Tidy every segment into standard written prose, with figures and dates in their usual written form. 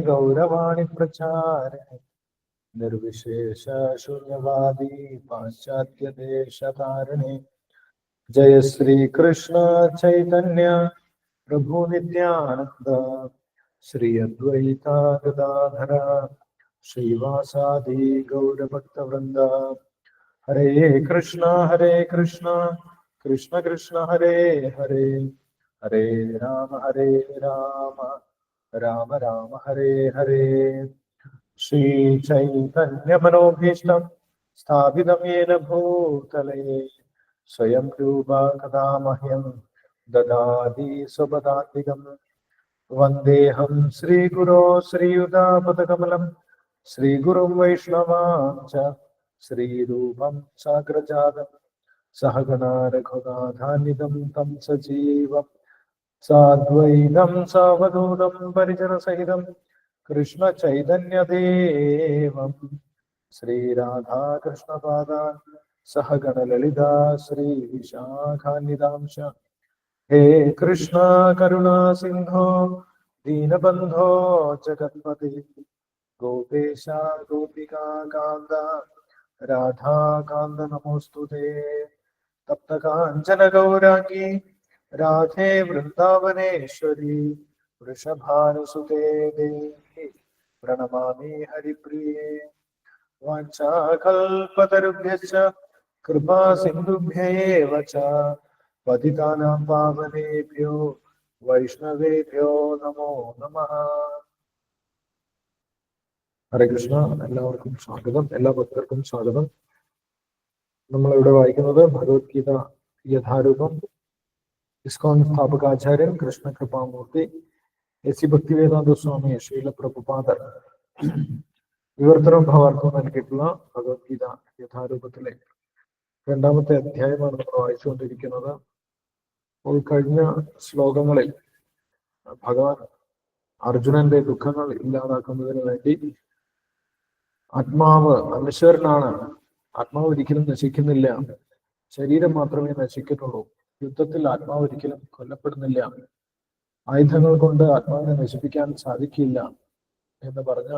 ഗൗരവാണി പ്രചാരിണി നിർവിശേഷ ശൂന്യവാദി പാശ്ചാത്യ ദേശകാരിണി ജയ ശ്രീ കൃഷ്ണ ചൈതന്യ പ്രഭു നിത്യാനന്ദ ശ്രീ അദ്വൈത ഗദാധര ശ്രീവാസാദി ഗൗരഭക്തവൃന്ദ ഹരേ കൃഷ്ണ കൃഷ്ണ കൃഷ്ണ ഹരേ ഹരേ ഹരേ രാമ രാമ രാമ ഹരേ ഹരേ ശ്രീ ചൈതന്യ മനോഭീഷ്ടം സ്ഥാപിതം യേന ഭൂതലേ സ്വയം രൂപ കഥാ മഹ്യം ദദാതി സ്വപദാന്തികം വന്ദേഹം ശ്രീഗുരോ ശ്രീയുതാപദകമലം ശ്രീഗുരും വൈഷ്ണവാംച ശ്രീരൂപം സാഗ്രജാതം സഹഗണാ രഘുനാഥാന്വിതം തം സജീവം സാദ്വൈതം സാവധൂതം പരിജനസഹിതം കൃഷ്ണ ചൈതന്യദേവം ശ്രീരാധാകൃഷ്ണപാദാൻ സഹഗണ ലളിതാ ശ്രീ വിശാഖാന്വിതാംശ ഹേ കൃഷ്ണ കരുണാ സിന്ധോ ദീനബന്ധോ ജഗത്പതി ഗോപേശ ഗോപികാ കാന്ത രാധാകാന്ത നമോസ്തുതേ തപ്തകാഞ്ചന ഗൗരാംഗി രാധേ വൃന്ദാവനേശ്വരി വൃഷഭാനുസുതേ ദേവി പ്രണമാമി ഹരിപ്രിയേ വാഞ്ചാകൽപതരുഭ്യശ്ച കൃപാ സിന്ധുഭ്യേവ ച പതിതാനാം പാവനേഭ്യോ വൈഷ്ണവേഭ്യോ നമോ നമഃ. ഹരേ കൃഷ്ണ. എല്ലാവർക്കും സ്വാഗതം, എല്ലാ ഭക്തർക്കും സ്വാഗതം. നമ്മളിവിടെ വായിക്കുന്നത് ഭഗവത്ഗീത യഥാരൂപം. ഇസ്കോൺ സ്ഥാപകാചാര്യൻ കൃഷ്ണ കൃപാമൂർത്തി എസ് ഭക്തിവേദാന്ത സ്വാമി ശ്രീല പ്രഭുപാദർ വിവർത്തനം ഭാവാർത്ഥം നൽകിയിട്ടുള്ള ഭഗവത്ഗീത യഥാരൂപത്തിലെ 2ാമത്തെ അധ്യായമാണ് നമ്മൾ വായിച്ചുകൊണ്ടിരിക്കുന്നത്. അപ്പോൾ കഴിഞ്ഞ ശ്ലോകങ്ങളിൽ ഭഗവാൻ അർജുനന്റെ ദുഃഖങ്ങൾ ഇല്ലാതാക്കുന്നതിന് വേണ്ടി ആത്മാവ് അനശ്വരനാണ്, ആത്മാവ് ഒരിക്കലും നശിക്കുന്നില്ല, ശരീരം മാത്രമേ നശിക്കുന്നുള്ളൂ, യുദ്ധത്തിൽ ആത്മാവ് ഒരിക്കലും കൊല്ലപ്പെടുന്നില്ല, ആയുധങ്ങൾ കൊണ്ട് ആത്മാവിനെ നശിപ്പിക്കാൻ സാധിക്കില്ല എന്ന് പറഞ്ഞ്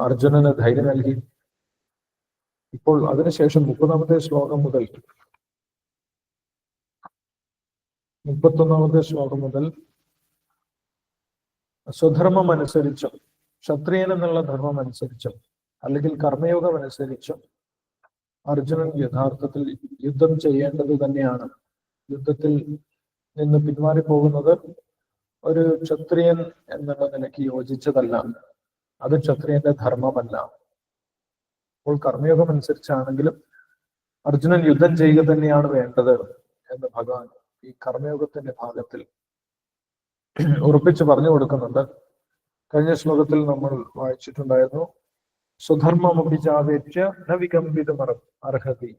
അർജുനന് ധൈര്യം നൽകി. ഇപ്പോൾ അതിനുശേഷം 30ാമത്തെ ശ്ലോകം മുതൽ 31ാമത്തെ ശ്ലോകം മുതൽ സ്വധർമ്മം അനുസരിച്ചും ക്ഷത്രിയൻ എന്നുള്ള ധർമ്മം അനുസരിച്ചും അല്ലെങ്കിൽ കർമ്മയോഗം അനുസരിച്ചും അർജുനൻ യഥാർത്ഥത്തിൽ യുദ്ധം ചെയ്യേണ്ടത് തന്നെയാണ്. യുദ്ധത്തിൽ നിന്ന് പിന്മാറിപ്പോകുന്നത് ഒരു ക്ഷത്രിയൻ എന്നുള്ള നിലയ്ക്ക് യോജിച്ചതല്ല, അത് ക്ഷത്രിയന്റെ ധർമ്മമല്ല. അപ്പോൾ കർമ്മയോഗം അനുസരിച്ചാണെങ്കിലും അർജുനൻ യുദ്ധം ചെയ്യുക തന്നെയാണ് വേണ്ടത് എന്ന് ഭഗവാൻ ഈ കർമ്മയോഗത്തിന്റെ ഭാഗത്തിൽ ഉറപ്പിച്ച് പറഞ്ഞു കൊടുക്കുന്നുണ്ട്. കഴിഞ്ഞ ശ്ലോകത്തിൽ നമ്മൾ വായിച്ചിട്ടുണ്ടായിരുന്നു, സ്വധർമ്മമഭിചാവേറ്റ്യ ന വികമ്പിതമർ അർഹതി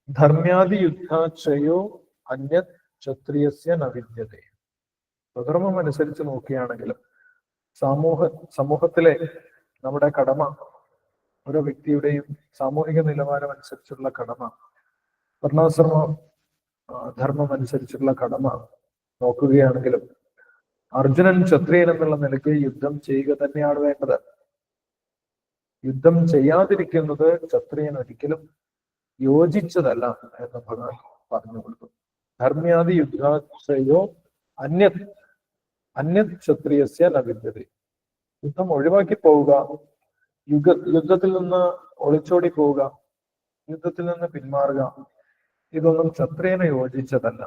ധർമ്യാദി യുദ്ധാശ്രയോ അന്യത് ക്ഷത്രിയസ്യ ന വിദ്യതേ. സ്വധർമ്മം അനുസരിച്ച് നോക്കുകയാണെങ്കിലും സമൂഹത്തിലെ നമ്മുടെ കടമ, ഓരോ വ്യക്തിയുടെയും സാമൂഹിക നിലവാരം അനുസരിച്ചുള്ള കടമ, വർണ്ണാശ്രമ ധർമ്മം അനുസരിച്ചുള്ള കടമ നോക്കുകയാണെങ്കിലും അർജുനൻ ക്ഷത്രിയൻ എന്നുള്ള നിലയ്ക്ക് യുദ്ധം ചെയ്യുക തന്നെയാണ് വേണ്ടത്. യുദ്ധം ചെയ്യാതിരിക്കുന്നത് ക്ഷത്രിയൻ ഒരിക്കലും യോജിച്ചതല്ല എന്ന് ഭഗവാൻ പറഞ്ഞു കൊടുത്തു. ധർമ്യാദി യുദ്ധാശ്രയോ അന്യത് ക്ഷത്രിയസ്യ ന വിദ്യതേ. യുദ്ധം ഒഴിവാക്കി പോവുക, യുദ്ധത്തിൽ നിന്ന് ഒളിച്ചോടി പോവുക, യുദ്ധത്തിൽ നിന്ന് പിന്മാറുക, ഇതൊന്നും ക്ഷത്രിയനെ യോജിച്ചതല്ല.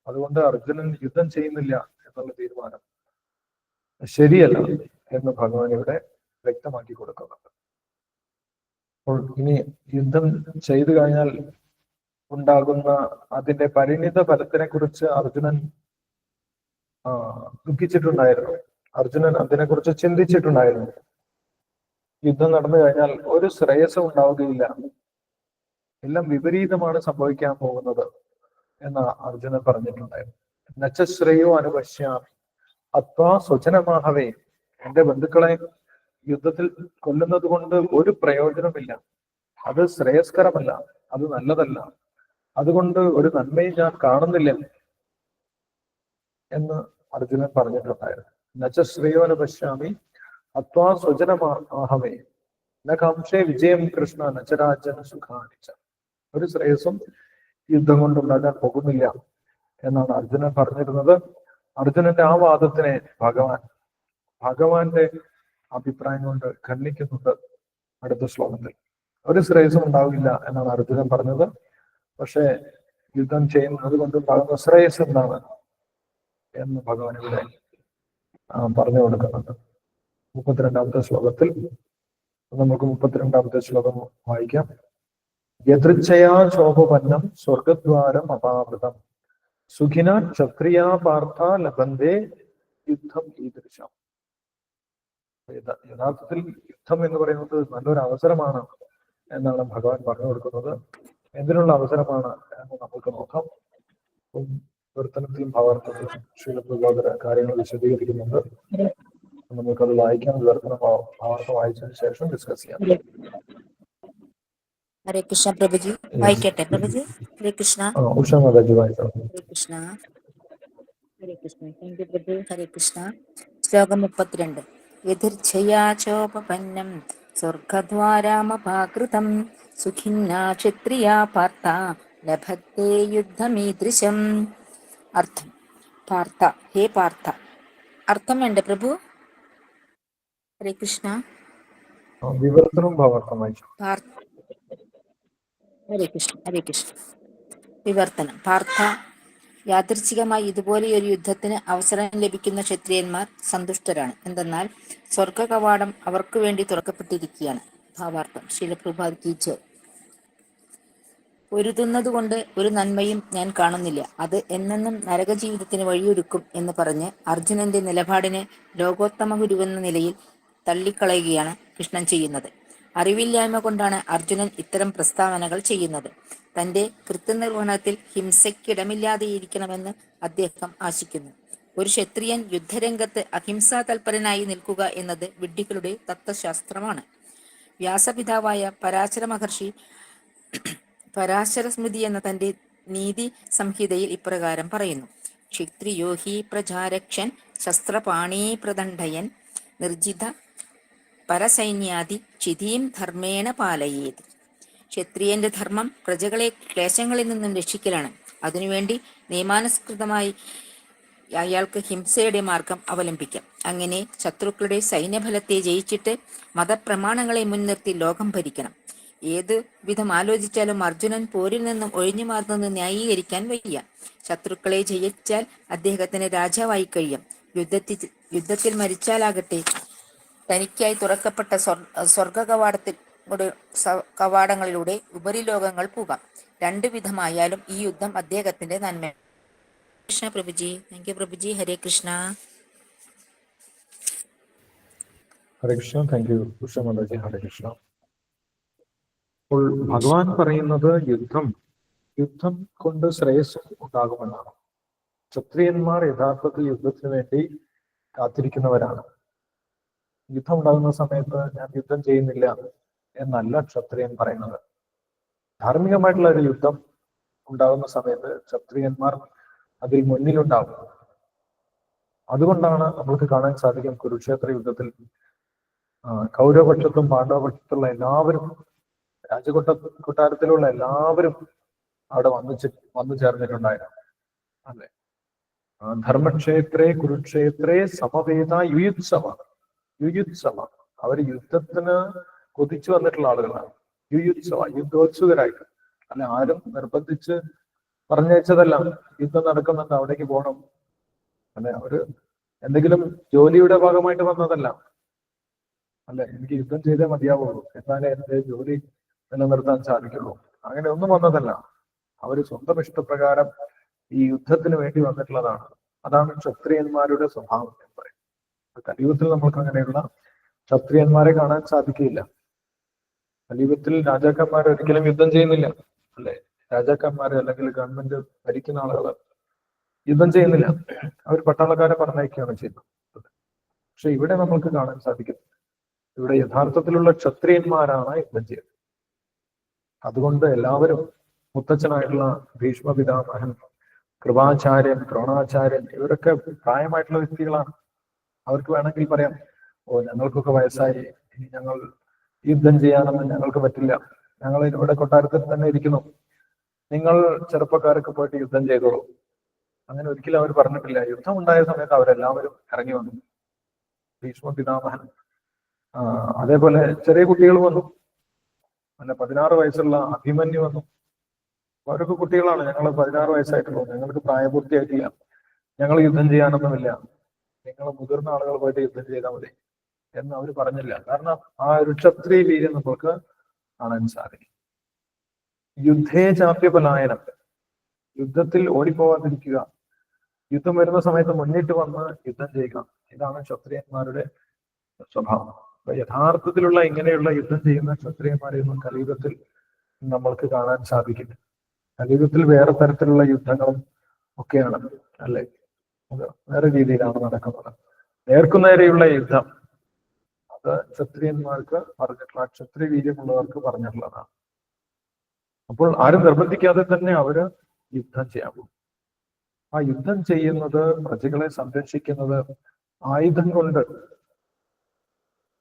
അതുകൊണ്ട് അർജുനൻ യുദ്ധം ചെയ്യുന്നില്ല എന്നുള്ള തീരുമാനം ശരിയല്ല എന്ന് ഭഗവാൻ ഇവിടെ വ്യക്തമാക്കി കൊടുക്കുന്നുണ്ട്. അപ്പോൾ ഇനി യുദ്ധം ചെയ്തു കഴിഞ്ഞാൽ ഉണ്ടാകുന്ന അതിന്റെ പരിണിത ഫലത്തിനെ കുറിച്ച് അർജുനൻ ദുഃഖിച്ചിട്ടുണ്ടായിരുന്നു. അർജുനൻ അതിനെക്കുറിച്ച് ചിന്തിച്ചിട്ടുണ്ടായിരുന്നു. യുദ്ധം നടന്നു കഴിഞ്ഞാൽ ഒരു ശ്രേയസ്സും ഉണ്ടാവുകയില്ല, എല്ലാം വിപരീതമാണ് സംഭവിക്കാൻ പോകുന്നത് എന്ന് അർജുനൻ പറഞ്ഞിട്ടുണ്ടായിരുന്നു. നശ്രേയോ അനുപശ്യാമി അത്വാ സ്വജനമാഹവേ. എന്റെ ബന്ധുക്കളെ യുദ്ധത്തിൽ കൊല്ലുന്നത് കൊണ്ട് ഒരു പ്രയോജനമില്ല, അത് ശ്രേയസ്കരമല്ല, അത് നല്ലതല്ല, അതുകൊണ്ട് ഒരു നന്മയും ഞാൻ കാണുന്നില്ല എന്ന് അർജുനൻ പറഞ്ഞിട്ടുണ്ടായിരുന്നു. നച്ച ശ്രേയോന പശ്യാമി അത്വാ സ്വജനമാഹമേ ന കാംക്ഷേ വിജയം കൃഷ്ണ നച്ചരാജന സുഖാനിച്ച. ഒരു ശ്രേയസ്സും യുദ്ധം കൊണ്ടുണ്ടാക്കാൻ പോകുന്നില്ല എന്നാണ് അർജുനൻ പറഞ്ഞിരുന്നത്. അർജുനന്റെ ആ വാദത്തിനെ ഭഗവാന്റെ അഭിപ്രായം കൊണ്ട് ഖണ്ഡിക്കുന്നുണ്ട് അടുത്ത ശ്ലോകത്തിൽ. ഒരു ശ്രേയസ്സും ഉണ്ടാവില്ല എന്നാണ് അർജുനൻ പറഞ്ഞത്. പക്ഷെ യുദ്ധം ചെയ്യുന്നത് കൊണ്ടുണ്ടാകുന്ന ശ്രേയസ് എന്താണ് എന്ന് ഭഗവാൻ ഇവിടെ പറഞ്ഞു കൊടുക്കുന്നുണ്ട് 32ാമത്തെ ശ്ലോകത്തിൽ. നമുക്ക് 32ാമത്തെ ശ്ലോകം വായിക്കാം. യദൃച്ഛയാ ശോഭപന്നം സ്വർഗദ്വാരം അപാവൃതം സുഖിന ക്ഷത്രിയാ പാർത്ഥ ലഭന്തേ യുദ്ധം ഈദൃശം. യഥാർത്ഥത്തിൽ യുദ്ധം എന്ന് പറയുന്നത് നല്ലൊരു അവസരമാണ് എന്നാണ് ഭഗവാൻ പറഞ്ഞു കൊടുക്കുന്നത്. എന്തിനുള്ള അവസരമാണ് എന്ന് നമുക്ക് നോക്കാം. വിവർത്തനത്തിലും ഭാവാർത്ഥത്തിലും ശ്രീലപ്രബോധര കാര്യങ്ങൾ വിശദീകരിക്കുന്നുണ്ട്. നമുക്കത് വായിക്കാം. വിവർത്തന ഭാവാർത്ഥം വായിച്ചതിന് ശേഷം ഡിസ്കസ് ചെയ്യാം. ഹരേ കൃഷ്ണ പ്രഭുജി, വായിക്കട്ടെ പ്രഭുജി? ഹരേ കൃഷ്ണ. ഉഷ മാതാജി വായിക്കാം. ഹരേ കൃഷ്ണ. ഹരേ കൃഷ്ണ. താങ്ക് യു പ്രഭു. ഹരേ കൃഷ്ണ. ശ്ലോകം 32. യഥിർച്ഛയാ ചോപപന്നം സ്വർഗദ്വാരാമപാകൃതം സുഖിന്നാ ക്ഷത്രിയാ പാർത്ഥ ലഭത്തെ യുദ്ധമീദൃശം. അർത്ഥം. പാർത്ഥ, ഹേ പാർത്ഥ. അർത്ഥം വേണ്ട പ്രഭു? ഹരേ കൃഷ്ണ. വിവർത്തനം ഭാവാർത്ഥം വായിച്ചു. ഹരേ കൃഷ്ണ. ഹരേ കൃഷ്ണ. വിവർത്തനം. പാർത്ഥ, യാദൃച്ഛികമായി ഇതുപോലെയൊരു യുദ്ധത്തിന് അവസരം ലഭിക്കുന്ന ക്ഷത്രിയന്മാർ സന്തുഷ്ടരാണ്. എന്തെന്നാൽ സ്വർഗ കവാടം അവർക്ക് വേണ്ടി തുറക്കപ്പെട്ടിരിക്കുകയാണ്. ഭാവാർത്ഥം. ശീലപ്രഭാത് കി ജയ്. പൊരുതുന്നതുകൊണ്ട് ഒരു നന്മയും ഞാൻ കാണുന്നില്ല, അത് എന്നെന്നും നരക ജീവിതത്തിന് വഴിയൊരുക്കും എന്ന് പറഞ്ഞ് അർജുനന്റെ നിലപാടിനെ ലോകോത്തമ ഗുരുവെന്ന നിലയിൽ തള്ളിക്കളയുകയാണ് കൃഷ്ണൻ ചെയ്യുന്നത്. അറിവില്ലായ്മ കൊണ്ടാണ് അർജുനൻ ഇത്തരം പ്രസ്താവനകൾ ചെയ്യുന്നത്. തന്റെ കൃത്യനിർവഹണത്തിൽ ഹിംസയ്ക്കിടമില്ലാതെയിരിക്കണമെന്ന് അദ്ദേഹം ആശിക്കുന്നു. ഒരു ക്ഷത്രിയൻ യുദ്ധരംഗത്ത് അഹിംസാ തൽപരനായി നിൽക്കുക എന്നത് വിഡ്ഢികളുടെ തത്വശാസ്ത്രമാണ്. വ്യാസപിതാവായ പരാശര മഹർഷി പരാശര സ്മൃതി എന്ന തന്റെ നീതി സംഹിതയിൽ ഇപ്രകാരം പറയുന്നു: ക്ഷത്രിയോ ഹി പ്രജാരക്ഷൻ ശസ്ത്രപാണീ പ്രദണ്ഡയൻ നിർജിത പരസൈന്യാദി ചിതീം ധർമ്മേണ പാലയേത്. ക്ഷത്രിയന്റെ ധർമ്മം പ്രജകളെ ക്ലേശങ്ങളിൽ നിന്നും രക്ഷിക്കലാണ്. അതിനുവേണ്ടി നിയമാനുസൃതമായി അയാൾക്ക് ഹിംസയുടെ മാർഗം അവലംബിക്കാം. അങ്ങനെ ശത്രുക്കളുടെ സൈന്യഫലത്തെ ജയിച്ചിട്ട് മതപ്രമാണങ്ങളെ മുൻനിർത്തി ലോകം ഭരിക്കണം. ഏതു വിധം ആലോചിച്ചാലും അർജുനൻ പോരിൽ നിന്നും ഒഴിഞ്ഞു മാറുന്നത് ന്യായീകരിക്കാൻ വയ്യ. ശത്രുക്കളെ ജയിച്ചാൽ അദ്ദേഹത്തിന് രാജാവായി കഴിയാം. യുദ്ധത്തിൽ മരിച്ചാലാകട്ടെ തനിക്കായി തുറക്കപ്പെട്ട സ്വർഗ കവാടങ്ങളിലൂടെ ഉപരിലോകങ്ങൾ പോകാം. രണ്ടു വിധമായാലും ഈ യുദ്ധം അദ്ദേഹത്തിന്റെ നന്മ. Krishna Prabhuji. Thank you Prabhuji. Hare Krishna. Hare Krishna. Thank you Usha Mataji. Hare Krishna. അപ്പോൾ ഭഗവാൻ പറയുന്നത് യുദ്ധം കൊണ്ട് ശ്രേയസ്സും ഉണ്ടാകുമെന്നാണ്. ക്ഷത്രിയന്മാർ യഥാർത്ഥത്തിൽ യുദ്ധത്തിന് വേണ്ടി കാത്തിരിക്കുന്നവരാണ്. യുദ്ധം ഉണ്ടാകുന്ന സമയത്ത് ഞാൻ യുദ്ധം ചെയ്യുന്നില്ല എന്നല്ല ക്ഷത്രിയൻ പറയുന്നത്. ധാർമ്മികമായിട്ടുള്ള ഒരു യുദ്ധം ഉണ്ടാകുന്ന സമയത്ത് ക്ഷത്രിയന്മാർ അതിൽ മുന്നിലുണ്ടാവും. അതുകൊണ്ടാണ് നമ്മൾക്ക് കാണാൻ സാധിക്കും കുരുക്ഷേത്ര യുദ്ധത്തിൽ കൗരവപക്ഷത്തും പാണ്ഡവപക്ഷത്തുള്ള എല്ലാവരും, കൊട്ടാരത്തിലുള്ള എല്ലാവരും അവിടെ വന്നു ചേർന്നിട്ടുണ്ടായിരുന്നു. അല്ലെ, ധർമ്മക്ഷേത്രേ കുരുക്ഷേത്രേ സമവേദ യുയുത്സവ. അവർ യുദ്ധത്തിന് കൊതിച്ചു വന്നിട്ടുള്ള ആളുകളാണ്. യുദ്ധോത്സുകരായിട്ട്. അല്ലെ, ആരും നിർബന്ധിച്ച് പറഞ്ഞയച്ചതല്ല. യുദ്ധം നടക്കുന്നുണ്ട്, അവിടേക്ക് പോകണം. അല്ലെ, അവര് എന്തെങ്കിലും ജോലിയുടെ ഭാഗമായിട്ട് വന്നതല്ല. അല്ലെ, എനിക്ക് യുദ്ധം ചെയ്തേ മതിയാവുള്ളൂ, എന്നാലേ എന്റെ ജോലി നിലനിർത്താൻ സാധിക്കുള്ളൂ, അങ്ങനെ ഒന്നും വന്നതല്ല. അവര് സ്വന്തം ഇഷ്ടപ്രകാരം ഈ യുദ്ധത്തിന് വേണ്ടി വന്നിട്ടുള്ളതാണ്. അതാണ് ക്ഷത്രിയന്മാരുടെ സ്വഭാവം എന്ന് പറയും. കലിയുഗത്തിൽ നമ്മൾക്ക് അങ്ങനെയുള്ള ക്ഷത്രിയന്മാരെ കാണാൻ സാധിക്കില്ല. കലിയുഗത്തിൽ രാജാക്കന്മാർ ഒരിക്കലും യുദ്ധം ചെയ്യുന്നില്ല. അല്ലെ, രാജാക്കന്മാര് അല്ലെങ്കിൽ ഗവൺമെന്റ് ഭരിക്കുന്ന ആളുകള് യുദ്ധം ചെയ്യുന്നില്ല. അവർ പട്ടാളക്കാരെ പറഞ്ഞയക്കുകയാണ് ചെയ്യുന്നത്. പക്ഷെ ഇവിടെ നമ്മൾക്ക് കാണാൻ സാധിക്കും, ഇവിടെ യഥാർത്ഥത്തിലുള്ള ക്ഷത്രിയന്മാരാണ് യുദ്ധം ചെയ്യുന്നത്. അതുകൊണ്ട് എല്ലാവരും, മുത്തച്ഛനായിട്ടുള്ള ഭീഷ്മ പിതാമഹൻ, കൃപാചാര്യൻ, ദ്രോണാചാര്യൻ, ഇവരൊക്കെ പ്രായമായിട്ടുള്ള വ്യക്തികളാണ്. അവർക്ക് വേണമെങ്കിൽ പറയാം, ഓ ഞങ്ങൾക്കൊക്കെ വയസ്സായി, ഇനി ഞങ്ങൾ യുദ്ധം ചെയ്യാനൊന്നും ഞങ്ങൾക്ക് പറ്റില്ല, ഞങ്ങൾ ഇവിടെ കൊട്ടാരത്തിൽ തന്നെ ഇരിക്കുന്നു, നിങ്ങൾ ചെറുപ്പക്കാരൊക്കെ പോയിട്ട് യുദ്ധം ചെയ്തോളൂ. അങ്ങനെ ഒരിക്കലും അവർ പറഞ്ഞിട്ടില്ല. യുദ്ധം ഉണ്ടായ സമയത്ത് അവരെല്ലാവരും ഇറങ്ങി വന്നു. ഭീഷ്മ പിതാമഹൻ, അതേപോലെ ചെറിയ കുട്ടികൾ വന്നു. 16 വയസ്സുള്ള അഭിമന്യു വന്നു. അവരൊക്കെ കുട്ടികളാണ്. ഞങ്ങൾ 16 വയസ്സായിട്ടുള്ളൂ, ഞങ്ങൾക്ക് പ്രായപൂർത്തിയായിട്ടില്ല, ഞങ്ങൾ യുദ്ധം ചെയ്യാനൊന്നുമില്ല, നിങ്ങൾ മുതിർന്ന ആളുകൾ പോയിട്ട് യുദ്ധം ചെയ്താൽ മതി എന്ന് അവർ പറഞ്ഞില്ല. കാരണം ആ ഒരു ക്ഷത്രിയ വീര്യം നമുക്ക് കാണാൻ സാധിക്കും. യുദ്ധേ ചാപ്യപലായനം, യുദ്ധത്തിൽ ഓടിപ്പോവാതിരിക്കുക, യുദ്ധം വരുന്ന സമയത്ത് മുന്നിട്ട് വന്ന് യുദ്ധം ചെയ്യുക, ഇതാണ് ക്ഷത്രിയന്മാരുടെ സ്വഭാവം. അപ്പൊ യഥാർത്ഥത്തിലുള്ള ഇങ്ങനെയുള്ള യുദ്ധം ചെയ്യുന്ന ക്ഷത്രിയന്മാരെയൊന്നും കലിയുഗത്തിൽ നമ്മൾക്ക് കാണാൻ സാധിക്കില്ല. കലിയുഗത്തിൽ വേറെ തരത്തിലുള്ള യുദ്ധങ്ങളും ഒക്കെയാണ്, അല്ലെ? അത് വേറെ രീതിയിലാണ് നടക്കുന്നത്. നേർക്കുനേരെയുള്ള യുദ്ധം അത് ക്ഷത്രിയന്മാർക്ക് പറഞ്ഞിട്ടുള്ള, ക്ഷത്രിയ വീര്യമുള്ളവർക്ക് പറഞ്ഞിട്ടുള്ളതാണ്. അപ്പോൾ ആരും നിർബന്ധിക്കാതെ തന്നെ അവര് യുദ്ധം ചെയ്യാൻ പോകും. ആ യുദ്ധം ചെയ്യുന്നത്, പ്രജകളെ സംരക്ഷിക്കുന്നത്, ആയുധം കൊണ്ട്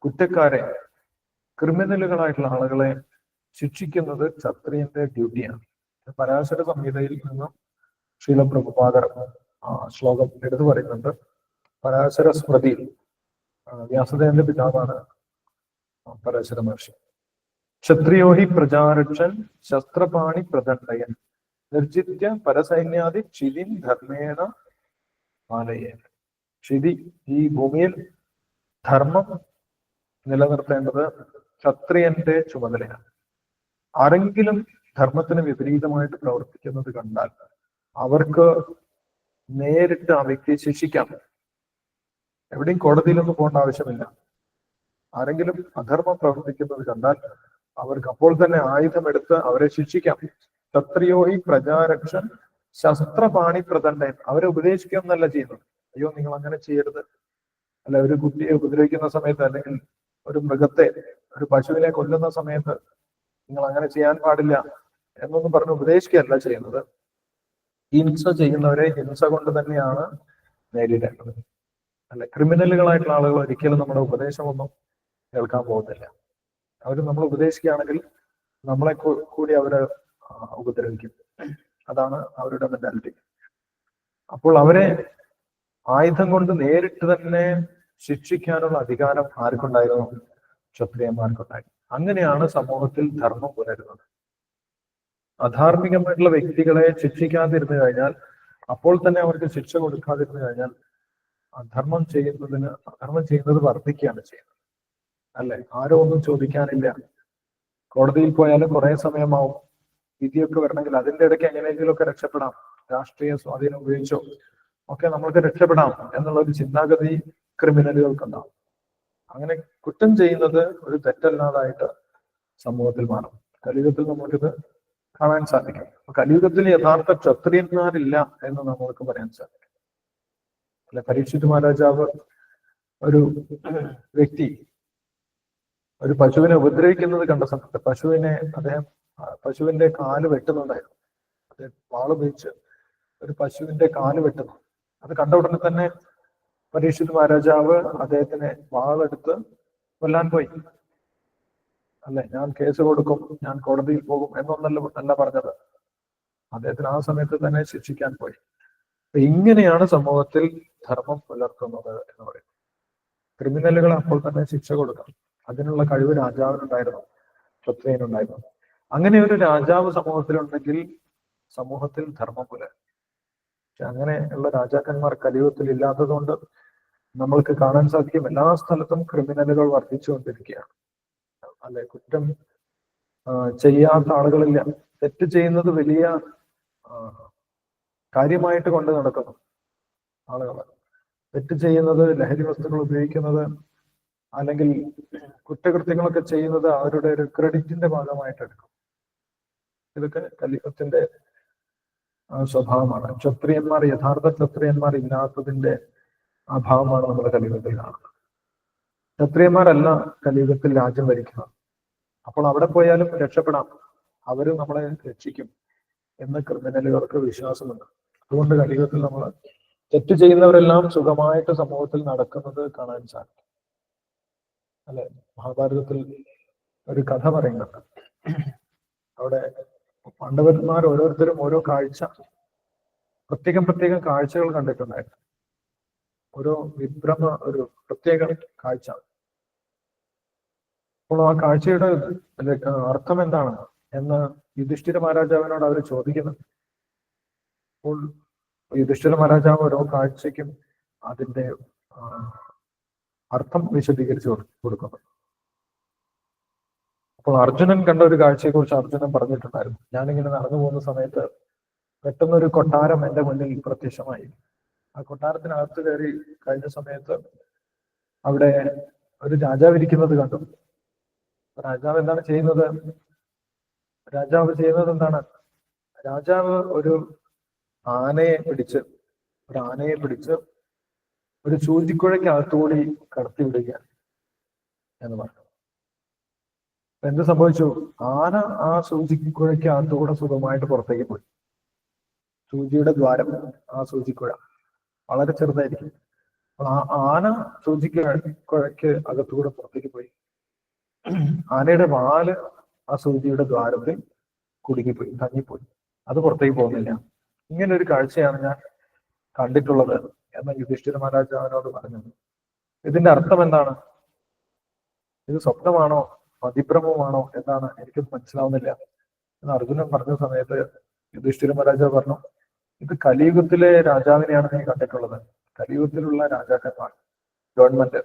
കുറ്റക്കാരെ, ക്രിമിനലുകളായിട്ടുള്ള ആളുകളെ ശിക്ഷിക്കുന്നത് ക്ഷത്രിയന്റെ ഡ്യൂട്ടിയാണ്. പരാശര സംഹിതയിൽ നിന്നും ശ്രീല പ്രഭുപാദർ ശ്ലോകം എടുത്തു പറയുന്നുണ്ട്. പരാശര സ്മൃതിയിൽ വ്യാസദേവന്റെ പിതാവാണ് പരാശര മഹർഷി. ക്ഷത്രിയോ ഹി പ്രജാരക്ഷൻ ശസ്ത്രപാണി പ്രദണ്ഡയൻ നിർജിത്യ പരസൈന്യാദി ക്ഷിതിൻ ധർമ്മേണ പാലയേൻ. ക്ഷിതി, ഈ ഭൂമിയിൽ ധർമ്മം നിലനിർത്തേണ്ടത് ക്ഷത്രിയന്റെ ചുമതലയാണ്. ആരെങ്കിലും ധർമ്മത്തിന് വിപരീതമായിട്ട് പ്രവർത്തിക്കുന്നത് കണ്ടാൽ അവർക്ക് നേരിട്ട് ആ വ്യക്തിയെ ശിക്ഷിക്കാം. എവിടെയും കോടതിയിലൊന്നും പോകേണ്ട ആവശ്യമില്ല. ആരെങ്കിലും അധർമ്മം പ്രവർത്തിക്കുന്നത് കണ്ടാൽ അവർക്ക് അപ്പോൾ തന്നെ ആയുധമെടുത്ത് അവരെ ശിക്ഷിക്കാം. ക്ഷത്രിയോഹി പ്രജാരക്ഷൻ ശസ്ത്രപാണി പ്രദണ്ഡൻ, അവരെ ഉപദേശിക്കുകയെന്നല്ല ചെയ്യുന്നത്. അയ്യോ നിങ്ങൾ അങ്ങനെ ചെയ്യരുത്, അല്ല ഒരു കുട്ടിയെ ഉപദ്രവിക്കുന്ന സമയത്ത്, അല്ലെങ്കിൽ ഒരു മൃഗത്തെ, ഒരു പശുവിനെ കൊല്ലുന്ന സമയത്ത് നിങ്ങൾ അങ്ങനെ ചെയ്യാൻ പാടില്ല എന്നൊന്നും പറഞ്ഞ് ഉപദേശിക്കുകയല്ല ചെയ്യുന്നത്. ഹിംസ ചെയ്യുന്നവരെ ഹിംസ കൊണ്ട് തന്നെയാണ് നേരിടേണ്ടത്. അല്ലെ, ക്രിമിനലുകളായിട്ടുള്ള ആളുകൾ ഒരിക്കലും നമ്മുടെ ഉപദേശമൊന്നും കേൾക്കാൻ പോകുന്നില്ല. അവർ നമ്മൾ ഉപദേശിക്കുകയാണെങ്കിൽ നമ്മളെ കൂടി അവര് ഉപദ്രവിക്കും. അതാണ് അവരുടെ മെന്റാലിറ്റി. അപ്പോൾ അവരെ ആയുധം കൊണ്ട് നേരിട്ട് തന്നെ ശിക്ഷിക്കാനുള്ള അധികാരം ആർക്കുണ്ടായിരുന്നു? ക്ഷത്രിയന്മാർക്കുണ്ടായിരുന്നു. അങ്ങനെയാണ് സമൂഹത്തിൽ ധർമ്മം പുലരുന്നത്. അധാർമികമായിട്ടുള്ള വ്യക്തികളെ ശിക്ഷിക്കാതിരുന്നു കഴിഞ്ഞാൽ, അപ്പോൾ തന്നെ അവർക്ക് ശിക്ഷ കൊടുക്കാതിരുന്നു കഴിഞ്ഞാൽ, അധർമ്മം ചെയ്യുന്നത് വർദ്ധിക്കുകയാണ് ചെയ്യുന്നത്. അല്ലെ, ആരോ ഒന്നും ചോദിക്കാനില്ല. കോടതിയിൽ പോയാലും കുറെ സമയമാവും. വിധിയൊക്കെ വരണമെങ്കിൽ അതിന്റെ ഇടയ്ക്ക് എങ്ങനെയെങ്കിലുമൊക്കെ രക്ഷപ്പെടാം, രാഷ്ട്രീയ സ്വാധീനം ഉപയോഗിച്ചോ ഒക്കെ നമ്മൾക്ക് രക്ഷപ്പെടാം എന്നുള്ള ഒരു ചിന്താഗതി ക്രിമിനലുകൾക്കുണ്ടാവും. അങ്ങനെ കുറ്റം ചെയ്യുന്നത് ഒരു തെറ്റല്ലാതായിട്ട് സമൂഹത്തിൽ മാറും. കലിയുഗത്തിൽ നമുക്കിത് കാണാൻ സാധിക്കും. കലിയുഗത്തിൽ യഥാർത്ഥ ക്ഷത്രിയന്മാരില്ല എന്ന് നമ്മൾക്ക് പറയാൻ സാധിക്കും. അല്ലെ, പരീക്ഷിത് മഹാരാജാവ് ഒരു വ്യക്തി ഒരു പശുവിനെ ഉപദ്രവിക്കുന്നത് കണ്ട സമയത്ത് പശുവിന്റെ കാല് വെട്ടുന്നുണ്ടായിരുന്നു. അദ്ദേഹം വാളുപയോഗിച്ച് ഒരു പശുവിന്റെ കാല് വെട്ടുന്നു. അത് കണ്ട ഉടനെ തന്നെ പരീക്ഷിത് മഹാരാജാവ് അദ്ദേഹത്തിനെ വാളെടുത്ത് കൊല്ലാൻ പോയി. അല്ലെ, ഞാൻ കേസ് കൊടുക്കും, ഞാൻ കോടതിയിൽ പോകും എന്നൊന്നല്ല പറഞ്ഞത്. അദ്ദേഹത്തിന് ആ സമയത്ത് തന്നെ ശിക്ഷിക്കാൻ പോയി. അപ്പൊ ഇങ്ങനെയാണ് സമൂഹത്തിൽ ധർമ്മം പുലർത്തുന്നത് എന്ന് പറയുന്നത്. ക്രിമിനലുകൾ അപ്പോൾ തന്നെ ശിക്ഷ കൊടുക്കണം. അതിനുള്ള കഴിവ് രാജാവിനുണ്ടായിരുന്നു, ക്ഷത്രിയനുണ്ടായിരുന്നു. അങ്ങനെ ഒരു രാജാവ് സമൂഹത്തിലുണ്ടെങ്കിൽ സമൂഹത്തിൽ ധർമ്മം പുലരും. പക്ഷെ അങ്ങനെയുള്ള രാജാക്കന്മാർ കലിയുഗത്തിൽ ഇല്ലാത്തതുകൊണ്ട് നമ്മൾക്ക് കാണാൻ സാധിക്കും എല്ലാ സ്ഥലത്തും ക്രിമിനലുകൾ വർദ്ധിച്ചുകൊണ്ടിരിക്കുകയാണ്. അല്ലെ, കുറ്റം ചെയ്യാത്ത ആളുകളില്ല. തെറ്റ് ചെയ്യുന്നത് വലിയ കാര്യമായിട്ട് കൊണ്ട് നടക്കുന്നു ആളുകൾ. തെറ്റ് ചെയ്യുന്നത്, ലഹരി വസ്തുക്കൾ ഉപയോഗിക്കുന്നത്, അല്ലെങ്കിൽ കുറ്റകൃത്യങ്ങളൊക്കെ ചെയ്യുന്നത് അവരുടെ ഒരു ക്രെഡിറ്റിന്റെ ഭാഗമായിട്ട് എടുക്കും. ഇതൊക്കെ കലിയുഗത്തിന്റെ സ്വഭാവമാണ്. യഥാർത്ഥ ക്ഷത്രിയന്മാർ ഇല്ലാത്തതിന്റെ അഭാവമാണ് നമ്മൾ കലിയുഗത്തിൽ കാണുന്നത്. ക്ഷത്രിയന്മാരല്ല കലിയുഗത്തിൽ രാജ്യം ഭരിക്കുന്നത്. അപ്പോൾ അവിടെ പോയാലും രക്ഷപ്പെടാം, അവര് നമ്മളെ രക്ഷിക്കും എന്ന് ക്രിമിനലുകൾക്ക് വിശ്വാസമുണ്ട്. അതുകൊണ്ട് കലിയുഗത്തിൽ നമ്മൾ തെറ്റ് ചെയ്യുന്നവരെല്ലാം സുഖമായിട്ട് സമൂഹത്തിൽ നടക്കുന്നത് കാണാൻ സാധിക്കും. അല്ലെ, മഹാഭാരതത്തിൽ ഒരു കഥ പറയുന്നുണ്ട്. അവിടെ പാണ്ഡവന്മാർ ഓരോരുത്തരും ഓരോ കാഴ്ച, പ്രത്യേകം പ്രത്യേകം കാഴ്ചകൾ കണ്ടിട്ടുണ്ടായിരുന്നു. ഓരോ ഒരു പ്രത്യേക കാഴ്ച. അപ്പോൾ ആ കാഴ്ചയുടെ അർത്ഥം എന്താണ് എന്ന് യുധിഷ്ഠിര മഹാരാജാവിനോട് അവർ ചോദിക്കുന്നു. അപ്പോൾ യുധിഷ്ഠിര മഹാരാജാവ് ഓരോ കാഴ്ചയ്ക്കും അതിന്റെ അർത്ഥം വിശദീകരിച്ചു കൊടുക്കുന്നു. അപ്പോൾ അർജുനൻ കണ്ട ഒരു കാഴ്ചയെ കുറിച്ച് അർജുനൻ പറഞ്ഞിട്ടുണ്ടായിരുന്നു. ഞാനിങ്ങനെ നടന്നു പോകുന്ന സമയത്ത് പെട്ടെന്നൊരു കൊട്ടാരം എന്റെ മുന്നിൽ പ്രത്യക്ഷമായി. ആ കൊട്ടാരത്തിനകത്ത് കയറി കഴിഞ്ഞ സമയത്ത് അവിടെ ഒരു രാജാവ് ഇരിക്കുന്നത് കണ്ടു. രാജാവ് എന്താണ് ചെയ്യുന്നത്? രാജാവ് ചെയ്യുന്നത് എന്താണ്? രാജാവ് ഒരു ആനയെ പിടിച്ച് ഒരു സൂചിക്കുഴയ്ക്കകത്തുകൂടി കടത്തിവിടുകയാണ് എന്ന് പറഞ്ഞു. എന്ത് സംഭവിച്ചു? ആന ആ സൂചിക്കുഴയ്ക്കകത്തുകൂടെ സുഖമായിട്ട് പുറത്തേക്ക് പോയി. സൂചിയുടെ ദ്വാരം, ആ സൂചിക്കുഴ വളരെ ചെറുതായിരിക്കും. അപ്പോൾ ആ ആന സൂചിക്കുഴയ്ക്ക് അകത്തുകൂടെ പുറത്തേക്ക് പോയി. ആനയുടെ വാല് ആ സൂചിയുടെ ദ്വാരത്തിൽ കുടുങ്ങിപ്പോയി, തങ്ങിപ്പോയി. അത് പുറത്തേക്ക് പോകുന്നില്ല. ഇങ്ങനെ ഒരു കാഴ്ചയാണ് ഞാൻ കണ്ടിട്ടുള്ളത് എന്ന് യുധിഷ്ഠിര മഹാരാജാവിനോട് പറഞ്ഞത്. ഇതിന്റെ അർത്ഥം എന്താണ്? ഇത് സ്വപ്നമാണോ അതിഭ്രമമാണോ എന്താണ് എനിക്ക് മനസ്സിലാവുന്നില്ല എന്ന് അർജുനൻ പറഞ്ഞ സമയത്ത് യുധിഷ്ഠിര മഹാരാജാവ് പറഞ്ഞു, ഇത് കലിയുഗത്തിലെ രാജാവിനെയാണ് നീ കണ്ടിട്ടുള്ളത്. കലിയുഗത്തിലുള്ള രാജാക്കന്മാർ, ഗവൺമെന്റ്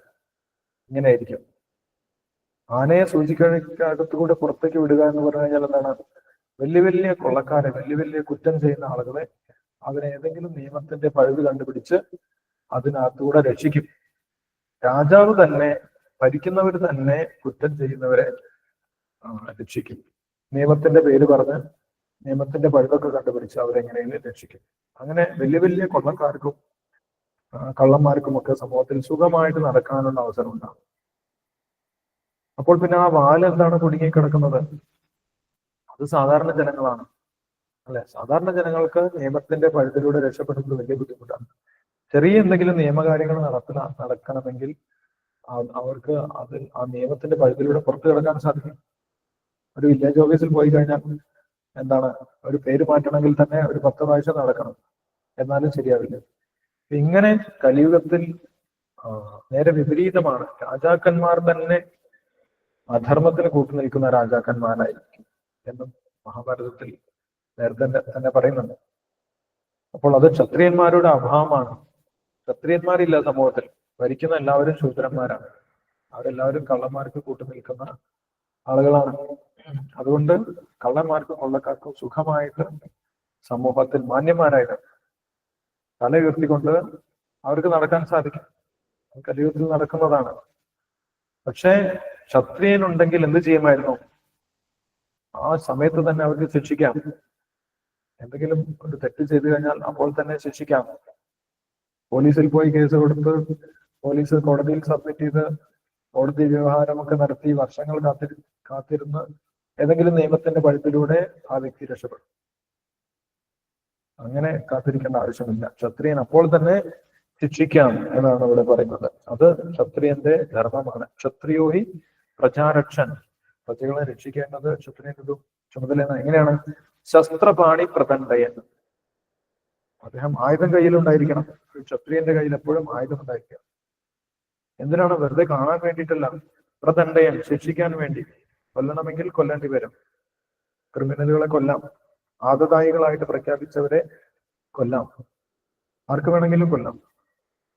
ഇങ്ങനെയായിരിക്കും. ആനയെ സൂചിക്കകത്തുകൂടെ പുറത്തേക്ക് വിടുക എന്ന് പറഞ്ഞു കഴിഞ്ഞാൽ എന്താണ്? വലിയ വലിയ കൊള്ളക്കാരെ, വലിയ വലിയ കുറ്റം ചെയ്യുന്ന ആളുകളെ അതിനെ ഏതെങ്കിലും നിയമത്തിന്റെ പഴുത് കണ്ടുപിടിച്ച് അതിനകത്തുകൂടെ രക്ഷിക്കും. രാജാവ് തന്നെ, ഭരിക്കുന്നവർ തന്നെ കുറ്റം ചെയ്യുന്നവരെ രക്ഷിക്കും. നിയമത്തിന്റെ പേര് പറഞ്ഞ് നിയമത്തിന്റെ പഴുതൊക്കെ കണ്ടുപിടിച്ച് അവരെങ്ങനെയും രക്ഷിക്കും. അങ്ങനെ വലിയ വലിയ കൊള്ളക്കാർക്കും കള്ളന്മാർക്കും ഒക്കെ സമൂഹത്തിൽ സുഖമായിട്ട് നടക്കാനുള്ള അവസരം ഉണ്ടാകും. അപ്പോൾ പിന്നെ ആ വാല് എന്താണ് കുടുങ്ങിക്കിടക്കുന്നത്? അത് സാധാരണ ജനങ്ങളാണ്, അല്ലെ? സാധാരണ ജനങ്ങൾക്ക് നിയമത്തിന്റെ പഴുതിലൂടെ രക്ഷപ്പെടുന്നത് വലിയ ബുദ്ധിമുട്ടാണ്. ചെറിയ എന്തെങ്കിലും നിയമകാര്യങ്ങൾ നടക്കണമെങ്കിൽ അവർക്ക് ആ നിയമത്തിന്റെ പഴുതിലൂടെ പുറത്തു കിടക്കാൻ സാധിക്കും. ഒരു വില്ലേജ് ഓഫീസിൽ പോയി കഴിഞ്ഞാൽ എന്താണ്, ഒരു പേര് മാറ്റണമെങ്കിൽ തന്നെ ഒരു 10 പ്രാവശ്യം നടക്കണം, എന്നാലും ശരിയാവില്ല. ഇങ്ങനെ കലിയുഗത്തിൽ നേരെ വിപരീതമാണ്. രാജാക്കന്മാർ തന്നെ അധർമ്മത്തിന് കൂട്ടുനിൽക്കുന്ന രാജാക്കന്മാരായിരിക്കും എന്നും മഹാഭാരതത്തിൽ നേരത്തെ തന്നെ പറയുന്നുണ്ട്. അപ്പോൾ അത് ക്ഷത്രിയന്മാരുടെ അഭാവമാണ്. ക്ഷത്രിയന്മാരില്ല സമൂഹത്തിൽ. ഭരിക്കുന്ന എല്ലാവരും ശൂദ്രന്മാരാണ്. അവരെല്ലാവരും കള്ളന്മാർക്ക് കൂട്ടുനിൽക്കുന്ന ആളുകളാണ്. അതുകൊണ്ട് കള്ളന്മാർക്കും കൊള്ളക്കാർക്കും സുഖമായിട്ട് സമൂഹത്തിൽ മാന്യന്മാരായിട്ട് തല ഉയർത്തിക്കൊണ്ട് അവർക്ക് നടക്കാൻ സാധിക്കും. കലിയുഗത്തിൽ നടക്കുന്നതാണ്. പക്ഷേ ക്ഷത്രിയനുണ്ടെങ്കിൽ എന്ത് ചെയ്യുമായിരുന്നു? ആ സമയത്ത് തന്നെ അവർക്ക് ശിക്ഷിക്കാം. എന്തെങ്കിലും ഒരു തെറ്റ് ചെയ്തു കഴിഞ്ഞാൽ അപ്പോൾ തന്നെ ശിക്ഷിക്കാം. പോലീസിൽ പോയി കേസ് കൊടുത്ത് പോലീസ് കോടതിയിൽ സബ്മിറ്റ് ചെയ്ത് കോടതി വ്യവഹാരമൊക്കെ നടത്തി വർഷങ്ങൾ കാത്തിരുന്ന് ഏതെങ്കിലും നിയമത്തിന്റെ പഴുത്തിലൂടെ ആ വ്യക്തി രക്ഷപ്പെടും. അങ്ങനെ കാത്തിരിക്കേണ്ട ആവശ്യമില്ല. ക്ഷത്രിയൻ അപ്പോൾ തന്നെ ശിക്ഷിക്കാം എന്നാണ് ഇവിടെ പറയുന്നത്. അത് ക്ഷത്രിയന്റെ ധർമ്മമാണ്. ക്ഷത്രിയോഹി പ്രജാരക്ഷൻ. പ്രജകളെ രക്ഷിക്കേണ്ടത് ക്ഷത്രിയന്റെ ചുമതലയാണ്. എങ്ങനെയാണ്? ശസ്ത്രപാണി പ്രതണ്ഡയൻ. അദ്ദേഹം ആയുധം കയ്യിലുണ്ടായിരിക്കണം. ക്ഷത്രിയന്റെ കയ്യിൽ എപ്പോഴും ആയുധം ഉണ്ടായിരിക്കണം. എന്തിനാണ്? വെറുതെ കാണാൻ വേണ്ടിയിട്ടല്ല. പ്രതണ്ഡയൻ, ശിക്ഷിക്കാൻ വേണ്ടി. കൊല്ലണമെങ്കിൽ കൊല്ലേണ്ടി വരും. ക്രിമിനലുകളെ കൊല്ലാം. ആദതായികളായിട്ട് പ്രഖ്യാപിച്ചവരെ കൊല്ലാം. ആർക്ക് വേണമെങ്കിലും കൊല്ലാം.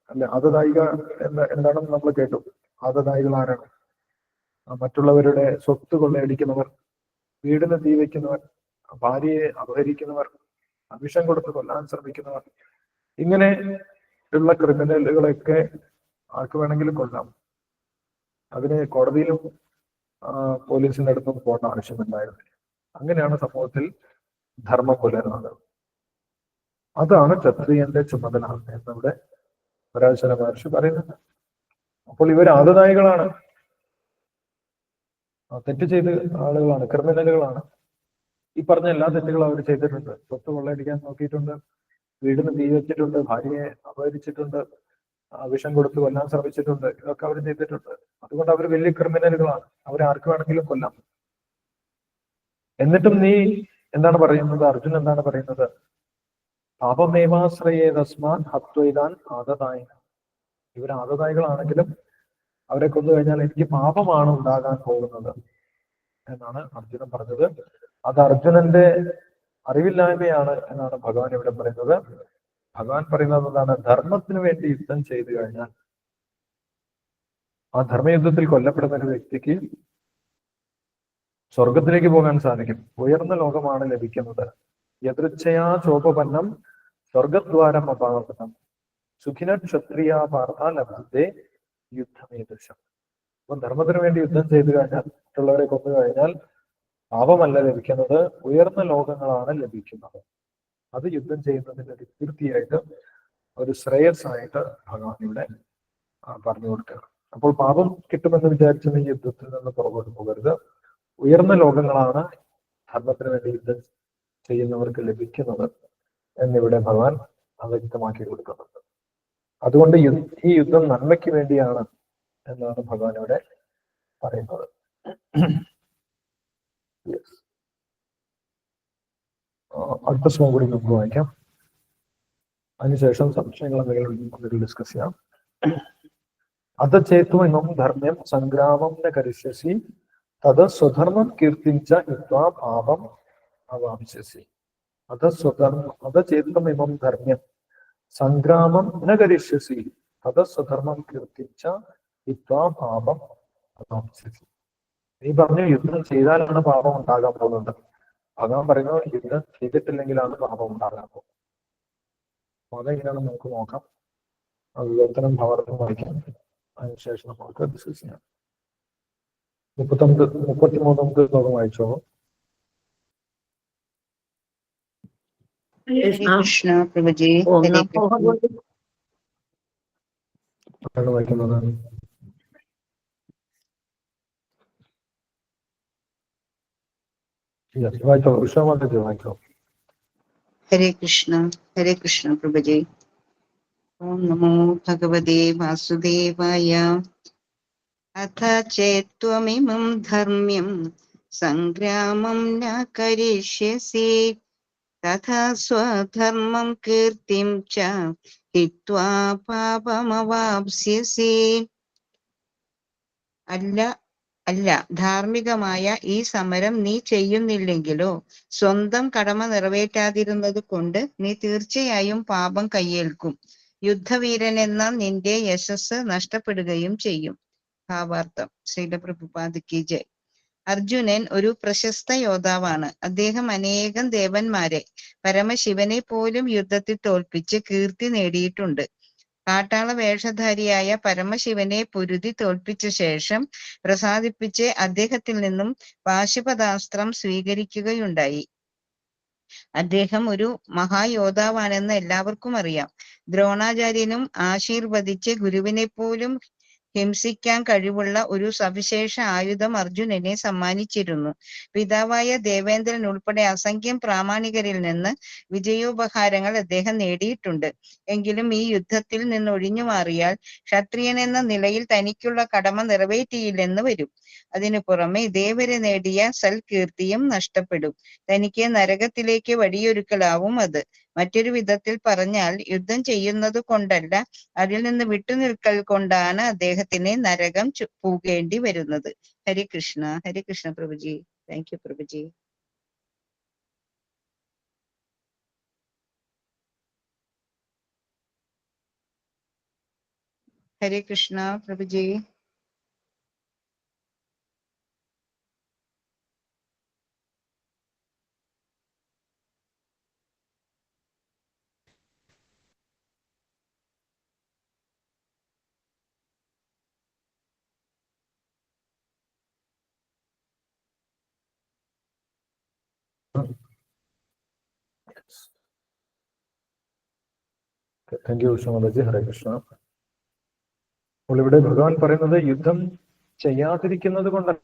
അല്ല, ആദതായിക എന്താണെന്ന് നമ്മൾ കേട്ടു. ആദതായികൾ ആരാണ്? മറ്റുള്ളവരുടെ സ്വത്ത് കൊള്ളയടിക്കുന്നവർ, വീടിന് തീ വയ്ക്കുന്നവർ, ഭാര്യയെ അപഹരിക്കുന്നവർ, വിഷം കൊടുത്ത് കൊല്ലാൻ ശ്രമിക്കുന്നവർ, ഇങ്ങനെ ഉള്ള ക്രിമിനലുകളൊക്കെ ആർക്ക് വേണമെങ്കിലും കൊല്ലാം. അതിന് കോടതിയിലും പോലീസിന്റെ അടുത്തും പോകേണ്ട ആവശ്യമുണ്ടായിരുന്നില്ല. അങ്ങനെയാണ് സമൂഹത്തിൽ ധർമ്മം പുലരുന്നത്. അതാണ് ക്ഷത്രിയന്റെ ചുമതല എന്നിവിടെ പരാശര മഹർഷി പറയുന്നുണ്ട്. അപ്പോൾ ഇവർ ആദതായികളാണ്, തെറ്റ് ചെയ്ത ആളുകളാണ്, ക്രിമിനലുകളാണ്. ഈ പറഞ്ഞ എല്ലാ തെറ്റുകളും അവർ ചെയ്തിട്ടുണ്ട്. സ്വത്ത് കൊള്ളയടിക്കാൻ നോക്കിയിട്ടുണ്ട്, വീടിന് തീ വെച്ചിട്ടുണ്ട്, ഭാര്യയെ അപഹരിച്ചിട്ടുണ്ട്, വിഷം കൊടുത്ത് കൊല്ലാൻ ശ്രമിച്ചിട്ടുണ്ട്. ഇതൊക്കെ അവർ ചെയ്തിട്ടുണ്ട്. അതുകൊണ്ട് അവർ വലിയ ക്രിമിനലുകളാണ്. അവരെ ആർക്ക് വേണമെങ്കിലും കൊല്ലാം. എന്നിട്ടും നീ എന്താണ് പറയുന്നത്? അർജുൻ എന്താണ് പറയുന്നത്? പാപമേവാശ്രയേ തസ്മാൻ ഹത്വൈതാൻ ആദതായ. ഇവർ ആദതായികളാണെങ്കിലും അവരെ കൊന്നു കഴിഞ്ഞാൽ എനിക്ക് പാപമാണ് ഉണ്ടാകാൻ പോകുന്നത് എന്നാണ് അർജുനൻ പറഞ്ഞത്. അത് അർജുനന്റെ അറിവില്ലായ്മയാണ് എന്നാണ് ഭഗവാൻ ഇവിടെ പറയുന്നത്. ഭഗവാൻ പറയുന്നത് എന്താണ്? ധർമ്മത്തിന് വേണ്ടി യുദ്ധം ചെയ്തു കഴിഞ്ഞാൽ ആ ധർമ്മയുദ്ധത്തിൽ കൊല്ലപ്പെടുന്ന ഒരു വ്യക്തിക്ക് സ്വർഗത്തിലേക്ക് പോകാൻ സാധിക്കും. ഉയർന്ന ലോകമാണ് ലഭിക്കുന്നത്. യദൃച്ഛയാ ചോപപന്നം സ്വർഗദ്വാരം അപാവർത്തനം സുഖിന ക്ഷത്രിയ പാർത്ഥ ലഭത്തെ യുദ്ധമേദൃശം. അപ്പൊ ധർമ്മത്തിന് വേണ്ടി യുദ്ധം ചെയ്തു കഴിഞ്ഞാൽ, മറ്റുള്ളവരെ കൊന്നു കഴിഞ്ഞാൽ പാപമല്ല ലഭിക്കുന്നത്, ഉയർന്ന ലോകങ്ങളാണ് ലഭിക്കുന്നത്. അത് യുദ്ധം ചെയ്യുന്നതിന്റെ ഒരു കീർത്തിയായിട്ട്, ഒരു ശ്രേയസ്സായിട്ട് ഭഗവാൻ ഇവിടെ പറഞ്ഞു കൊടുക്കുക. അപ്പോൾ പാപം കിട്ടുമെന്ന് വിചാരിച്ച് നീ യുദ്ധത്തിൽ നിന്ന് പുറകോട്ട് പോകരുത്. ഉയർന്ന ലോകങ്ങളാണ് ധർമ്മത്തിന് വേണ്ടി യുദ്ധം ചെയ്യുന്നവർക്ക് ലഭിക്കുന്നത് എന്നിവിടെ ഭഗവാൻ വ്യക്തമാക്കി കൊടുക്കുന്നുണ്ട്. അതുകൊണ്ട് ഈ യുദ്ധം നന്മയ്ക്ക് വേണ്ടിയാണ് എന്നാണ് ഭഗവാൻ ഇവിടെ പറയുന്നത്. അടുത്ത ശ്ലോകം കൂടി നമുക്ക് വായിക്കാം. അതിനുശേഷം സംശയങ്ങൾ എന്തെങ്കിലും ഡിസ്കസ് ചെയ്യാം. അത ചേത്വം ധർമ്മ്യം സംഗ്രാമം ന കരിഷ്യസി തത് സ്വധർമ്മം കീർത്തിഞ്ച യുക്ത്വാ പാപം അവാപ്സ്യസി. അത ചേത്വം ഇമം ധർമ്മ്യം സംഗ്രാമം ന കരിഷ്യസി തത് സ്വധർമ്മം കീർത്തിഞ്ച യുക്ത്വാ പാപം അവാപ്സ്യസി. നീ പറഞ്ഞു യുദ്ധം ചെയ്താലാണ് പാപം ഉണ്ടാകാൻ പോകുന്നത്. ഭഗവാൻ പറയുന്നു യുദ്ധം ചെയ്തിട്ടില്ലെങ്കിലാണ് പാപം ഉണ്ടാകാൻ പോകുന്നത്. അപ്പൊ അതെങ്ങനെയാണ് നമുക്ക് നോക്കാം. വിവർത്തനം ഭാവാർത്ഥം വായിക്കാം. അതിനുശേഷം നമുക്ക് ഡിസ്കസ് ചെയ്യാം. 33 ശ്ലോകം വായിച്ചോ. കൃഷ്ണ പ്രഭുജി. വായിക്കുന്നത് വായിച്ചോ. വിശ്വമായിട്ട് വായിച്ചോ. ഹരേ കൃഷ്ണ പ്രഭുജി. ഓം നമോ ഭഗവതേ വാസുദേവായ. അഥ ചേത്വമിമം ധർമ്മ്യം സംഗ്രാമം ന കരിഷ്യസി തഥാ സ്വധർമ്മം കീർത്തിം ച ഹിത്വാ പാപമവാപ്സ്യസി. അല്ല ധാർമ്മികമായ ഈ സമരം നീ ചെയ്യുന്നില്ലെങ്കിലോ സ്വന്തം കടമ നിറവേറ്റാതിരുന്നത് കൊണ്ട് നീ തീർച്ചയായും പാപം കയ്യേൽക്കും. യുദ്ധവീരനെന്ന നിന്റെ യശസ് നഷ്ടപ്പെടുകയും ചെയ്യും. ഭാവാർത്ഥം. ശ്രീല പ്രഭുപാദ് ജയ്. അർജുനൻ ഒരു പ്രശസ്ത യോദ്ധാവാണ്. അദ്ദേഹം അനേകം ദേവന്മാരെ, പരമശിവനെ പോലും യുദ്ധത്തിൽ തോൽപ്പിച്ച് കീർത്തി നേടിയിട്ടുണ്ട്. കാട്ടാള വേഷധാരിയായ പരമശിവനെ പൊരുതി തോൽപ്പിച്ച ശേഷം പ്രസാദിപ്പിച്ച് അദ്ദേഹത്തിൽ നിന്നും പാശുപതാസ്ത്രം സ്വീകരിക്കുകയുണ്ടായി. അദ്ദേഹം ഒരു മഹായോദ്ധാവാണെന്ന് എല്ലാവർക്കും അറിയാം. ദ്രോണാചാര്യനും ആശീർവദിച്ച് ഗുരുവിനെ പോലും ഹിംസിക്കാൻ കഴിവുള്ള ഒരു സവിശേഷ ആയുധം അർജുനനെ സമ്മാനിച്ചിരുന്നു. പിതാവായ ദേവേന്ദ്രൻ ഉൾപ്പെടെ അസംഖ്യം പ്രാമാണികരിൽ നിന്ന് വിജയോപഹാരങ്ങൾ അദ്ദേഹം നേടിയിട്ടുണ്ട്. എങ്കിലും ഈ യുദ്ധത്തിൽ നിന്ന് ഒഴിഞ്ഞു മാറിയാൽ ക്ഷത്രിയൻ എന്ന നിലയിൽ തനിക്കുള്ള കടമ നിറവേറ്റിയില്ലെന്ന് വരും. അതിനു പുറമെ ഇതേവരെ നേടിയ സൽകീർത്തിയും നഷ്ടപ്പെടും. തനിക്ക് നരകത്തിലേക്ക് വഴിയൊരുക്കലാവും അത്. മറ്റൊരു വിധത്തിൽ പറഞ്ഞാൽ യുദ്ധം ചെയ്യുന്നത് കൊണ്ടല്ല, അതിൽ നിന്ന് വിട്ടുനിൽക്കൽ കൊണ്ടാണ് അദ്ദേഹത്തിന് നരകം പോകേണ്ടി വരുന്നത്. Hare Krishna Prabhuji. Thank you Prabhuji. Hare Krishna Prabhuji. Thank you Vishnu Mataji. Hare Krishna. അപ്പോൾ ഇവിടെ ഭഗവാൻ പറയുന്നത് യുദ്ധം ചെയ്യാതിരിക്കുന്നത് കൊണ്ടല്ല,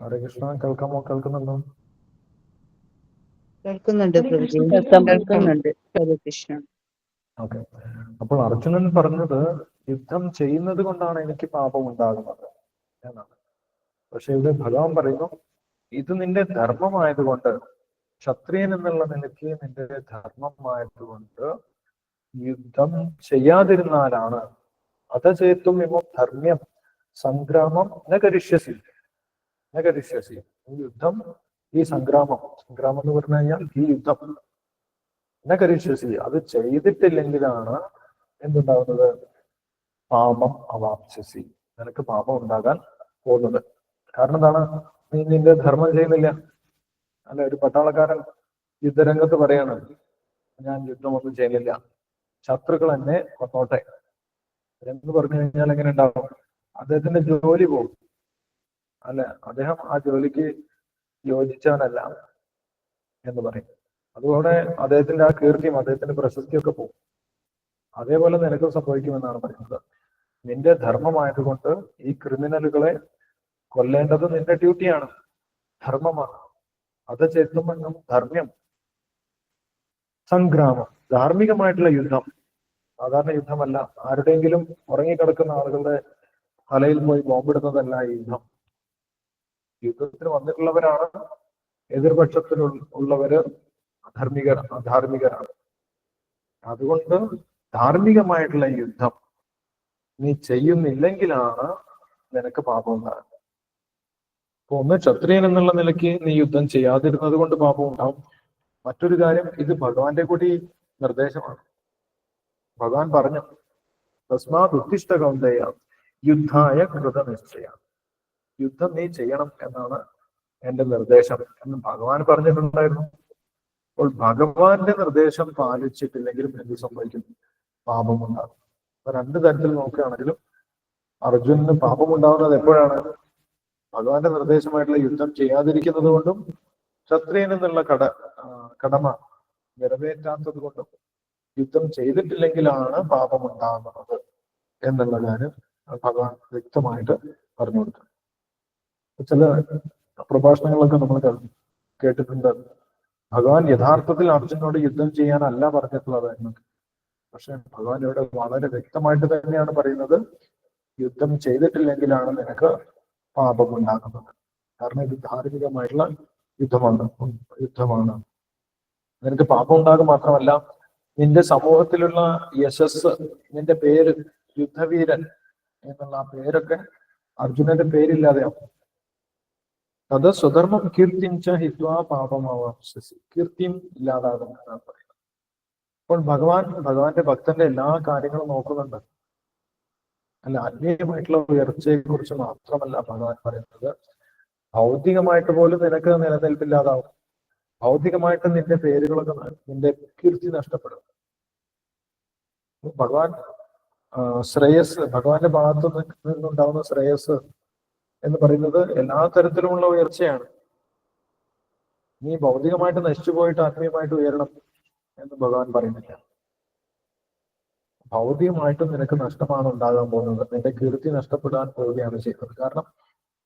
ഹരേ കൃഷ്ണ. കേൾക്കുന്നുണ്ടോ? കേൾക്കുന്നുണ്ട് പ്രഭുജി, കേൾക്കുന്നുണ്ട്. ഹരേ കൃഷ്ണ. ഓക്കെ. അപ്പോൾ അർജുനൻ പറഞ്ഞത് യുദ്ധം ചെയ്യുന്നത് കൊണ്ടാണ് എനിക്ക് പാപം ഉണ്ടാകുന്നത് എന്നാണ്. പക്ഷെ ഇവിടെ ഭഗവാൻ പറയുന്നു, ഇത് നിന്റെ ധർമ്മമായതുകൊണ്ട്, ക്ഷത്രിയൻ എന്നുള്ള നിലയ്ക്ക് നിന്റെ ധർമ്മമായതുകൊണ്ട് യുദ്ധം ചെയ്യാതിരുന്നാലാണ് അത ചേത്തും ഇമം ധർമ്മ്യം സംഗ്രാമം ന കരിഷ്യസി. യുദ്ധം, ഈ സംഗ്രാമം എന്ന് പറഞ്ഞു കഴിഞ്ഞാൽ ഈ യുദ്ധം ന കരിഷ്യസി, അത് ചെയ്തിട്ടില്ലെങ്കിലാണ് എന്തുണ്ടാകുന്നത്? പാപം അവാപ്സ്യസി, നിനക്ക് പാപം ഉണ്ടാകാൻ പോകുന്നത്. കാരണം എന്താണ്? നീ നിന്റെ ധർമ്മം ചെയ്യുന്നില്ല. അല്ല, ഒരു പട്ടാളക്കാരൻ യുദ്ധരംഗത്ത് പറയാണ്, ഞാൻ യുദ്ധമൊന്നും ചെയ്യുന്നില്ല, ശത്രുക്കൾ എന്നെ കൊന്നോട്ടെ എന്ന് പറഞ്ഞു കഴിഞ്ഞാൽ എങ്ങനെ ഉണ്ടാവും? അദ്ദേഹത്തിന്റെ ജോലി പോകും. അല്ല, അദ്ദേഹം ആ ജോലിക്ക് യോജിച്ചവനല്ല എന്ന് പറയും. അതുപോലെ അദ്ദേഹത്തിന്റെ ആ കീർത്തിയും അദ്ദേഹത്തിന്റെ പ്രശസ്തിയൊക്കെ പോകും. അതേപോലെ നിനക്കും സംഭവിക്കുമെന്നാണ് പറയുന്നത്. നിന്റെ ധർമ്മമായതുകൊണ്ട് ഈ ക്രിമിനലുകളെ കൊല്ലേണ്ടത് നിന്റെ ഡ്യൂട്ടിയാണ്, ധർമ്മമാണ്. അത് ചേത്തുമെന്നും ധർമ്മ്യം സംഗ്രാമം, ധാർമ്മികമായിട്ടുള്ള യുദ്ധം, സാധാരണ യുദ്ധമല്ല. ആരുടെയെങ്കിലും ഉറങ്ങിക്കിടക്കുന്ന ആളുകളുടെ തലയിൽ പോയി ബോംബിടുന്നതല്ല ഈ യുദ്ധം. യുദ്ധത്തിന് വന്നിട്ടുള്ളവരാണ്, എതിർപക്ഷത്തിലുള്ളവര് അധാർമികരാണ്. അതുകൊണ്ട് ധാർമ്മികമായിട്ടുള്ള യുദ്ധം നീ ചെയ്യുന്നില്ലെങ്കിലാണ് നിനക്ക് പാപം ഉണ്ടാകുന്നത്. അപ്പൊ ഒന്ന്, ക്ഷത്രിയൻ എന്നുള്ള നിലയ്ക്ക് നീ യുദ്ധം ചെയ്യാതിരുന്നത് കൊണ്ട് പാപം ഉണ്ടാവും. മറ്റൊരു കാര്യം, ഇത് ഭഗവാന്റെ കൂടി നിർദ്ദേശമാണ്. ഭഗവാൻ പറഞ്ഞു, തസ്മാത് ഉത്തിഷ്ഠ കൗന്ദയ യുദ്ധായ കൃതനിശ്ചയ, യുദ്ധം നീ ചെയ്യണം എന്നാണ് എന്റെ നിർദ്ദേശം എന്ന് ഭഗവാൻ പറഞ്ഞിട്ടുണ്ടായിരുന്നു. അപ്പോൾ ഭഗവാന്റെ നിർദ്ദേശം പാലിച്ചിട്ടില്ലെങ്കിലും എന്ത് സംഭവിക്കും? പാപമുണ്ടാകും. അപ്പൊ രണ്ടു തരത്തിൽ നോക്കുകയാണെങ്കിലും അർജുനന് പാപമുണ്ടാകുന്നത് എപ്പോഴാണ്? ഭഗവാന്റെ നിർദ്ദേശമായിട്ടുള്ള യുദ്ധം ചെയ്യാതിരിക്കുന്നത് കൊണ്ടും ക്ഷത്രിയൻ എന്നുള്ള കടമ നിറവേറ്റാത്തത് കൊണ്ടും യുദ്ധം ചെയ്തിട്ടില്ലെങ്കിലാണ് പാപമുണ്ടാകുന്നത് എന്നുള്ള കാര്യം ഭഗവാൻ വ്യക്തമായിട്ട് പറഞ്ഞു കൊടുത്തു. ചില പ്രഭാഷണങ്ങളൊക്കെ നമ്മൾ കേട്ടിട്ടുണ്ട്. ഭഗവാൻ യഥാർത്ഥത്തിൽ അർജുനോട് യുദ്ധം ചെയ്യാനല്ല പറഞ്ഞിട്ടുള്ളത് എന്നൊക്കെ. പക്ഷെ ഭഗവാൻ ഇവിടെ വളരെ വ്യക്തമായിട്ട് തന്നെയാണ് പറയുന്നത്, യുദ്ധം ചെയ്തിട്ടില്ലെങ്കിലാണ് നിനക്ക് പാപമുണ്ടാകുന്നത്. കാരണം ഇത് ധാർമ്മികമായിട്ടുള്ള യുദ്ധമാണ്. നിനക്ക് പാപം ഉണ്ടാകുക മാത്രമല്ല, നിന്റെ സമൂഹത്തിലുള്ള യശസ്, നിന്റെ പേര്, യുദ്ധവീരൻ എന്നുള്ള ആ പേരൊക്കെ അർജുനന്റെ പേരില്ലാതെയാവും. അത് സ്വധർമ്മം കീർത്തിഞ്ച ഹിത്വാ പാപമാവാംസി, കീർത്തിയും ഇല്ലാതാകും എന്നാണ് പറയുന്നത്. അപ്പോൾ ഭഗവാന്റെ ഭക്തന്റെ എല്ലാ കാര്യങ്ങളും നോക്കുന്നുണ്ട്. അല്ല, ആത്മീയമായിട്ടുള്ള ഉയർച്ചയെ കുറിച്ച് മാത്രമല്ല ഭഗവാൻ പറയുന്നത്, ഭൗതികമായിട്ട് പോലും നിനക്ക് നിലനിൽപ്പില്ലാതാവും. ഭൗതികമായിട്ട് നിന്റെ പേരുകളൊക്കെ, നിന്റെ കീർത്തി നഷ്ടപ്പെടും. ഭഗവാൻ ശ്രേയസ്, ഭഗവാന്റെ ഭാഗത്തു നിന്നുണ്ടാവുന്ന ശ്രേയസ് എന്ന് പറയുന്നത് എല്ലാ തരത്തിലുമുള്ള ഉയർച്ചയാണ്. നീ ഭൗതികമായിട്ട് നശിച്ചു പോയിട്ട് ആത്മീയമായിട്ട് ഉയരണം എന്ന് ഭഗവാൻ പറയുന്നില്ല. ഭൗതികമായിട്ടും നിനക്ക് നഷ്ടമാണ് ഉണ്ടാകാൻ പോകുന്നത്. നിന്റെ കീർത്തി നഷ്ടപ്പെടാൻ പോവുകയാണ് ചെയ്യുന്നത്. കാരണം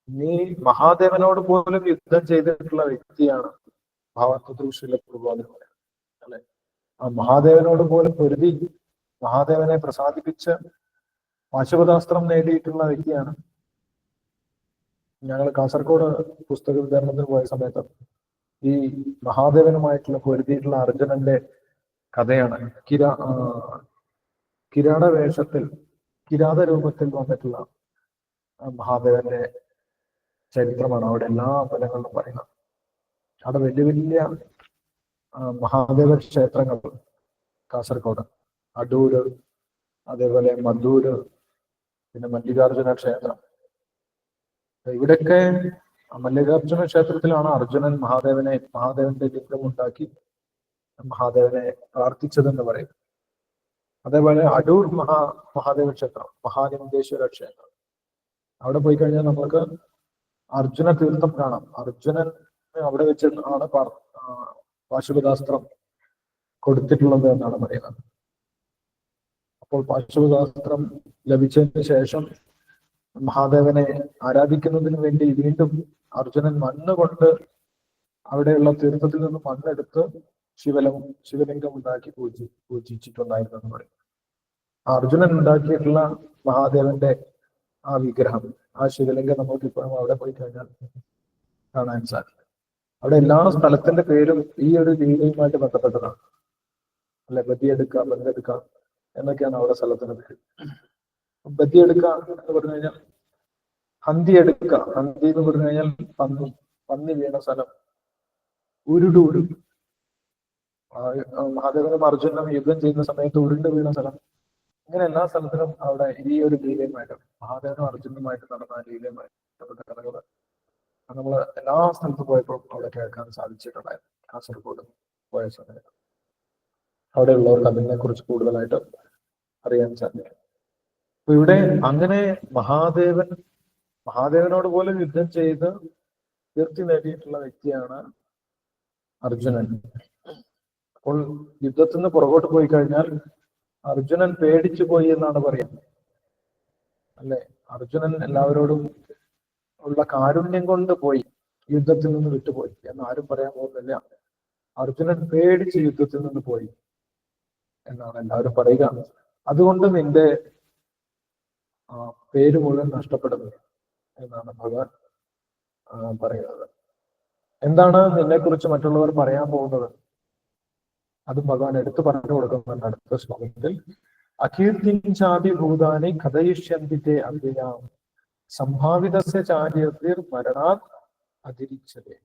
നീ മഹാദേവനോട് പോലും യുദ്ധം ചെയ്തിട്ടുള്ള വ്യക്തിയാണ് ഭാവതൃശ്ശിലെ പ്രബോധനം അല്ലെ. ആ മഹാദേവനോട് പോലും പൊരുതി മഹാദേവനെ പ്രസാദിപ്പിച്ച് പാശുപതാസ്ത്രം നേടിയിട്ടുള്ള വ്യക്തിയാണ്. ഞങ്ങൾ കാസർഗോഡ് പുസ്തക വിതരണത്തിന് പോയ സമയത്ത് ഈ മഹാദേവനുമായിട്ടുള്ള പൊരുതിയിട്ടുള്ള അർജുനന്റെ കഥയാണ്. കിരാട വേഷത്തിൽ, കിരാത രൂപത്തിൽ വന്നിട്ടുള്ള മഹാദേവന്റെ ചരിത്രമാണ് അവിടെ എല്ലാ ഫലങ്ങളിലും പറയുന്നത്. അവിടെ വലിയ വലിയ മഹാദേവ ക്ഷേത്രങ്ങൾ, കാസർഗോഡ് അടൂര്, അതേപോലെ മധൂര്, പിന്നെ മല്ലികാർജുന ക്ഷേത്രം. ഇവിടെയൊക്കെ മല്ലികാർജുന ക്ഷേത്രത്തിലാണ് അർജുനൻ മഹാദേവന്റെ ലിംഗം ഉണ്ടാക്കി മഹാദേവനെ പ്രാർത്ഥിച്ചതെന്ന് പറയും. അതേപോലെ അടൂർ മഹാദേവ ക്ഷേത്രം, മഹാലിംഗേശ്വര ക്ഷേത്രം, അവിടെ പോയി കഴിഞ്ഞാൽ നമുക്ക് അർജുന തീർത്ഥം കാണാം. അർജുനൻ അവിടെ വെച്ച് ആണ് പാശുപതാസ്ത്രം കൊടുത്തിട്ടുള്ളത് എന്നാണ് പറയുന്നത്. അപ്പോൾ പാശുപതാസ്ത്രം ലഭിച്ചതിന് ശേഷം മഹാദേവനെ ആരാധിക്കുന്നതിന് വേണ്ടി വീണ്ടും അർജുനൻ മണ്ണുകൊണ്ട് അവിടെയുള്ള തീർത്ഥത്തിൽ നിന്ന് മണ്ണെടുത്ത് ശിവലിംഗം ഉണ്ടാക്കി പൂജിച്ചിട്ടുണ്ടായിരുന്നു എന്ന് പറയും. അർജുനൻ ഉണ്ടാക്കിയിട്ടുള്ള മഹാദേവന്റെ ആ വിഗ്രഹം, ആ ശിവലിംഗം നമുക്ക് ഇപ്പോഴും അവിടെ പോയി കഴിഞ്ഞാൽ കാണാൻ സാധിക്കും. അവിടെ എല്ലാ സ്ഥലത്തിന്റെ പേരും ഈ ഒരു ലീലയുമായിട്ട് ബന്ധപ്പെട്ടതാണ്. അല്ലെ, ബദിയെടുക്ക, ബന്തെടുക്ക എന്നൊക്കെയാണ് അവിടെ സ്ഥലത്തിന്റെ പേര്. ബദിയെടുക്ക എന്ന് പറഞ്ഞു കഴിഞ്ഞാൽ ഹന്തി എടുക്ക, ഹന്തി എന്ന് പറഞ്ഞു കഴിഞ്ഞാൽ പന്നി വീണ സ്ഥലം. ഉരുട് മഹാദേവനും അർജുനും യുദ്ധം ചെയ്യുന്ന സമയത്ത് ഉരുണ്ട് വീണ സ്ഥലം. ഇങ്ങനെ എല്ലാ സ്ഥലത്തിലും അവിടെ ഈ ഒരു ലീലയുമായിട്ട്, മഹാദേവനും അർജുനുമായിട്ട് നടന്ന ലീലയുമായിട്ട് ബന്ധപ്പെട്ട കഥകൾ നമ്മൾ എല്ലാ സ്ഥലത്തും പോയപ്പോഴും അവിടെ കേൾക്കാൻ സാധിച്ചിട്ടുണ്ടായിരുന്നു. കാസർഗോഡ് പോയ സമയത്ത് അവിടെയുള്ളവർക്ക് അതിനെ കുറിച്ച് കൂടുതലായിട്ട് അറിയാൻ സാധിക്കും. അപ്പൊ ഇവിടെ അങ്ങനെ മഹാദേവനോട് പോലും യുദ്ധം ചെയ്ത് കീർത്തി നേടിയിട്ടുള്ള വ്യക്തിയാണ് അർജുനൻ. അപ്പോൾ യുദ്ധത്തിൽ നിന്ന് പുറകോട്ട് പോയി കഴിഞ്ഞാൽ അർജുനൻ പേടിച്ചു പോയി എന്നാണ് പറയുന്നത്, അല്ലെ? അർജുനൻ എല്ലാവരോടും ഉള്ള കാരുണ്യം കൊണ്ട് പോയി, യുദ്ധത്തിൽ നിന്ന് വിട്ടുപോയി എന്ന് ആരും പറയാൻ പോകുന്നില്ല. അർജുനൻ പേടിച്ച് യുദ്ധത്തിൽ നിന്ന് പോയി എന്നാണ് എല്ലാവരും പറയുക. അതുകൊണ്ട് നിന്റെ പേര് മുഴുവൻ നഷ്ടപ്പെടുന്നു എന്നാണ് ഭഗവാൻ പറയുന്നത്. എന്താണ് നിന്നെ കുറിച്ച് മറ്റുള്ളവർ പറയാൻ പോകുന്നത്? അതും ഭഗവാൻ എടുത്തു പറഞ്ഞു കൊടുക്കുന്നുണ്ട് അടുത്ത ശ്ലോകത്തിൽ. അകീർത്തിഞ്ചാതി ഭൂതാനി കഥയിഷ്യന്തിത്തെ അവ്യയാം സംഭാവിതസ്യ ചാര്യതിർ മരണാത് അതിരിച്ചതേ.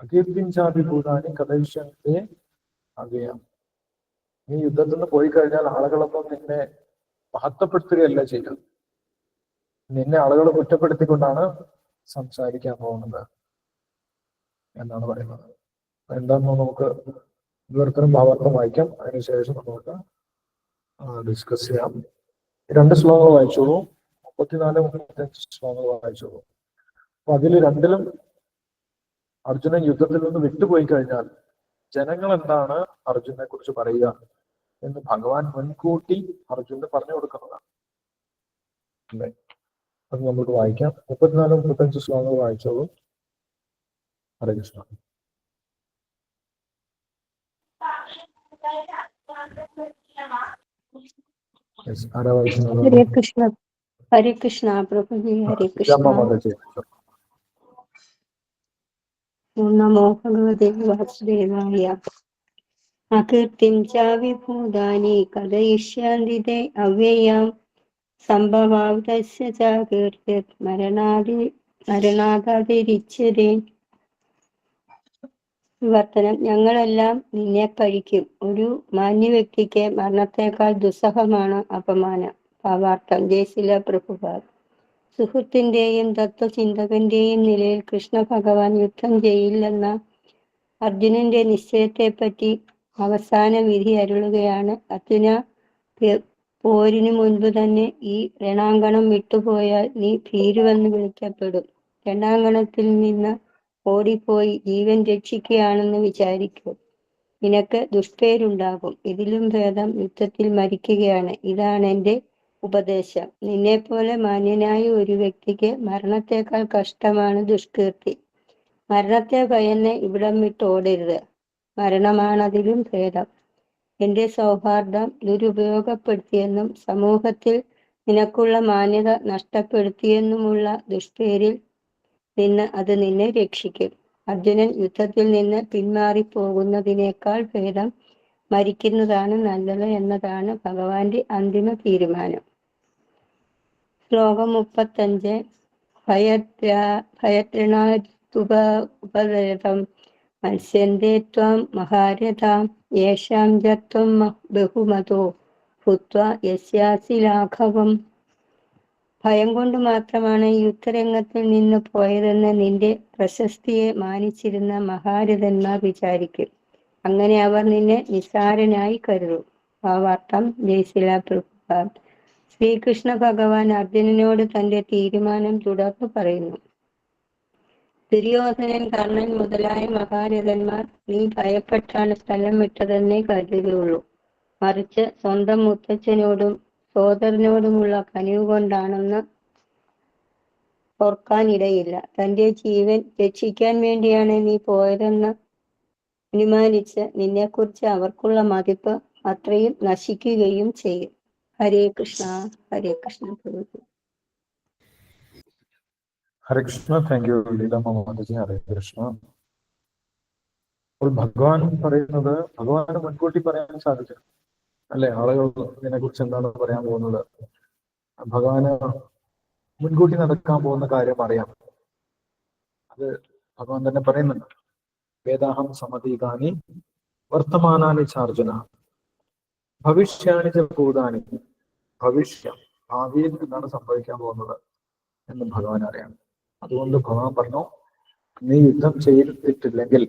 അകീർത്തിഞ്ചാതി ഭൂതാനി കഥയിഷ്യന്തിത്തെ അവ്യയാം. നീ യുദ്ധത്തിൽ നിന്ന് പോയി കഴിഞ്ഞാൽ ആളുകളൊന്നും നിന്നെ മഹത്വപ്പെടുത്തുകയല്ല ചെയ്യുക, നിന്നെ ആളുകൾ കുറ്റപ്പെടുത്തിക്കൊണ്ടാണ് സംസാരിക്കാൻ പോകുന്നത് എന്നാണ് പറയുന്നത്. എന്താണെന്ന് നമുക്ക് വിവർത്തനം ഭാവാർത്ഥം വായിക്കാം, അതിനുശേഷം നമുക്ക് ഡിസ്കസ് ചെയ്യാം. 2 ശ്ലോകങ്ങൾ വായിച്ചോളൂ, 34-35 ശ്ലോകങ്ങൾ വായിച്ചോളൂ. അപ്പൊ അതിൽ രണ്ടിലും അർജുനൻ യുദ്ധത്തിൽ നിന്ന് വിട്ടുപോയി കഴിഞ്ഞാൽ ജനങ്ങൾ എന്താണ് അർജുനെ കുറിച്ച് പറയുക എന്ന് ഭഗവാൻ മുൻകൂട്ടി അർജുനന് പറഞ്ഞു കൊടുക്കുന്നതാണ്, അല്ലേ? അത് നമുക്ക് വായിക്കാം. 34-35 ശ്ലോകങ്ങൾ വായിച്ചോളൂ. ഹരേ കൃഷ്ണ. ആരാ വായിക്കുന്നത്? ഹരേ കൃഷ്ണ. ഹരേ കൃഷ്ണ പ്രഭുജി. ഹരേ കൃഷ്ണ. നമോ ഭഗവതേ വാസുദേവായ. അകീർത്തിം ച വിഭൂതാനി കഥയിഷ്യന്തി തേ അവ്യയാം സംഭവാവതസ്യ ച കീർത്തിർ മരണാദതിരിച്യതേ. വിവർത്തനം. ഞങ്ങളെല്ലാം നിന്നെ പഴിക്കും. ഒരു മാന്യ വ്യക്തിക്ക് മരണത്തെക്കാൾ ദുസ്സഹമാണ് അപമാനം. ഭാവാർത്ഥം. ജയശില പ്രഭുപാദ്. സുഹൃത്തിന്റെയും തത്വചിന്തകന്റെയും നിലയിൽ കൃഷ്ണ ഭഗവാൻ യുദ്ധം ചെയ്യില്ലെന്ന അർജുനന്റെ നിശ്ചയത്തെപ്പറ്റി അവസാന വിധി അരുളുകയാണ്. അർജുന, പോരിനു മുൻപ് തന്നെ ഈ രണാങ്കണം വിട്ടുപോയാൽ നീ ഭീരുവെന്ന് വിളിക്കപ്പെടും. രണാങ്കണത്തിൽ നിന്ന് ഓടിപ്പോയി ജീവൻ രക്ഷിക്കുകയാണെന്ന് വിചാരിക്കൂ. നിനക്ക് ദുഷ്പേരുണ്ടാകും. ഇതിലും ഭേദം യുദ്ധത്തിൽ മരിക്കുകയാണ്. ഇതാണ് എൻ്റെ ഉപദേശം. നിന്നെപ്പോലെ മാന്യനായ ഒരു വ്യക്തിക്ക് മരണത്തെക്കാൾ കഷ്ടമാണ് ദുഷ്കീർത്തി. മരണത്തെ ഭയന്ന് ഇവിടം വിട്ടോടരുത്. മരണമാണതിലും ഭേദം. എൻ്റെ സൗഹാർദ്ദം ദുരുപയോഗപ്പെടുത്തിയെന്നും സമൂഹത്തിൽ നിനക്കുള്ള മാന്യത നഷ്ടപ്പെടുത്തിയെന്നുമുള്ള ദുഷ്പേരിൽ നിന്ന് അത് നിന്നെ രക്ഷിക്കും. അർജുനൻ യുദ്ധത്തിൽ നിന്ന് പിന്മാറിപ്പോകുന്നതിനേക്കാൾ ഭേദം മരിക്കുന്നതാണ് നല്ലത് എന്നതാണ് ഭഗവാന്റെ അന്തിമ തീരുമാനം. ശ്ലോകം 35. ഭയത്രണാതുപരതം മത്സ്യന്തേ ത്വാം മഹാരഥാം യേഷാം ജത്വം ബഹുമതോ ഭൂത്വാ യസ്യാസി ലാഘവം. ഭയം കൊണ്ട് മാത്രമാണ് യുദ്ധരംഗത്തിൽ നിന്ന് പോയതെന്ന് നിന്റെ പ്രശസ്തിയെ മാനിച്ചിരുന്ന മഹാരഥന്മാർ വിചാരിക്കും. അങ്ങനെ അവർ നിന്നെ നിസ്സാരനായി കരുതും. ഭാവാർത്ഥം. ജയശില പ്രഭുപാദ്. ശ്രീകൃഷ്ണ ഭഗവാൻ അർജുനനോട് തന്റെ തീരുമാനം തുടർന്ന് പറയുന്നു. ദുര്യോധനൻ, കർണൻ മുതലായ മഹാരഥന്മാർ നീ ഭയപ്പെട്ടാണ് സ്ഥലം വിട്ടതെന്നേ കരുതുകയുള്ളൂ. മറിച്ച് സ്വന്തം മുത്തച്ഛനോടും സോദരനോടുമുള്ള കനിവ് കൊണ്ടാണെന്ന് ഓർക്കാനിടയില്ല. തന്റെ ജീവൻ രക്ഷിക്കാൻ വേണ്ടിയാണ് നീ പോയതെന്ന് അനുമാനിച്ച് നിന്നെക്കുറിച്ച് അവർക്കുള്ള മതിപ്പ് അത്രയും നശിക്കുകയും ചെയ്യും. ഹരേ കൃഷ്ണ. ഹരേ കൃഷ്ണ. ഹരേ കൃഷ്ണ. Thank you Leela Mataji. ഹരേ കൃഷ്ണ. അപ്പോൾ ഭഗവാൻ പറയുന്നത് ഭഗവാന് മുൻകൂട്ടി പറയാൻ സാധിക്കും അല്ലെ? ആളുകൾ ഇതിനെ കുറിച്ച് എന്താണ് പറയാൻ പോകുന്നത്, ഭഗവാന് മുൻകൂട്ടി നടക്കാൻ പോകുന്ന കാര്യം അറിയാം. അത് ഭഗവാൻ തന്നെ പറയുന്നുണ്ട്. വേദാഹം സമതീതാനി വർത്തമാനാനി ചാർജുന ഭവിഷ്യാണി ച ഭൂതാനി. ഭവിഷ്യം, ഭാവിയിൽ എന്താണ് സംഭവിക്കാൻ പോകുന്നത് എന്ന് ഭഗവാൻ അറിയാം. അതുകൊണ്ട് ഭഗവാൻ പറഞ്ഞു, നീ യുദ്ധം ചെയ്തിട്ടില്ലെങ്കിൽ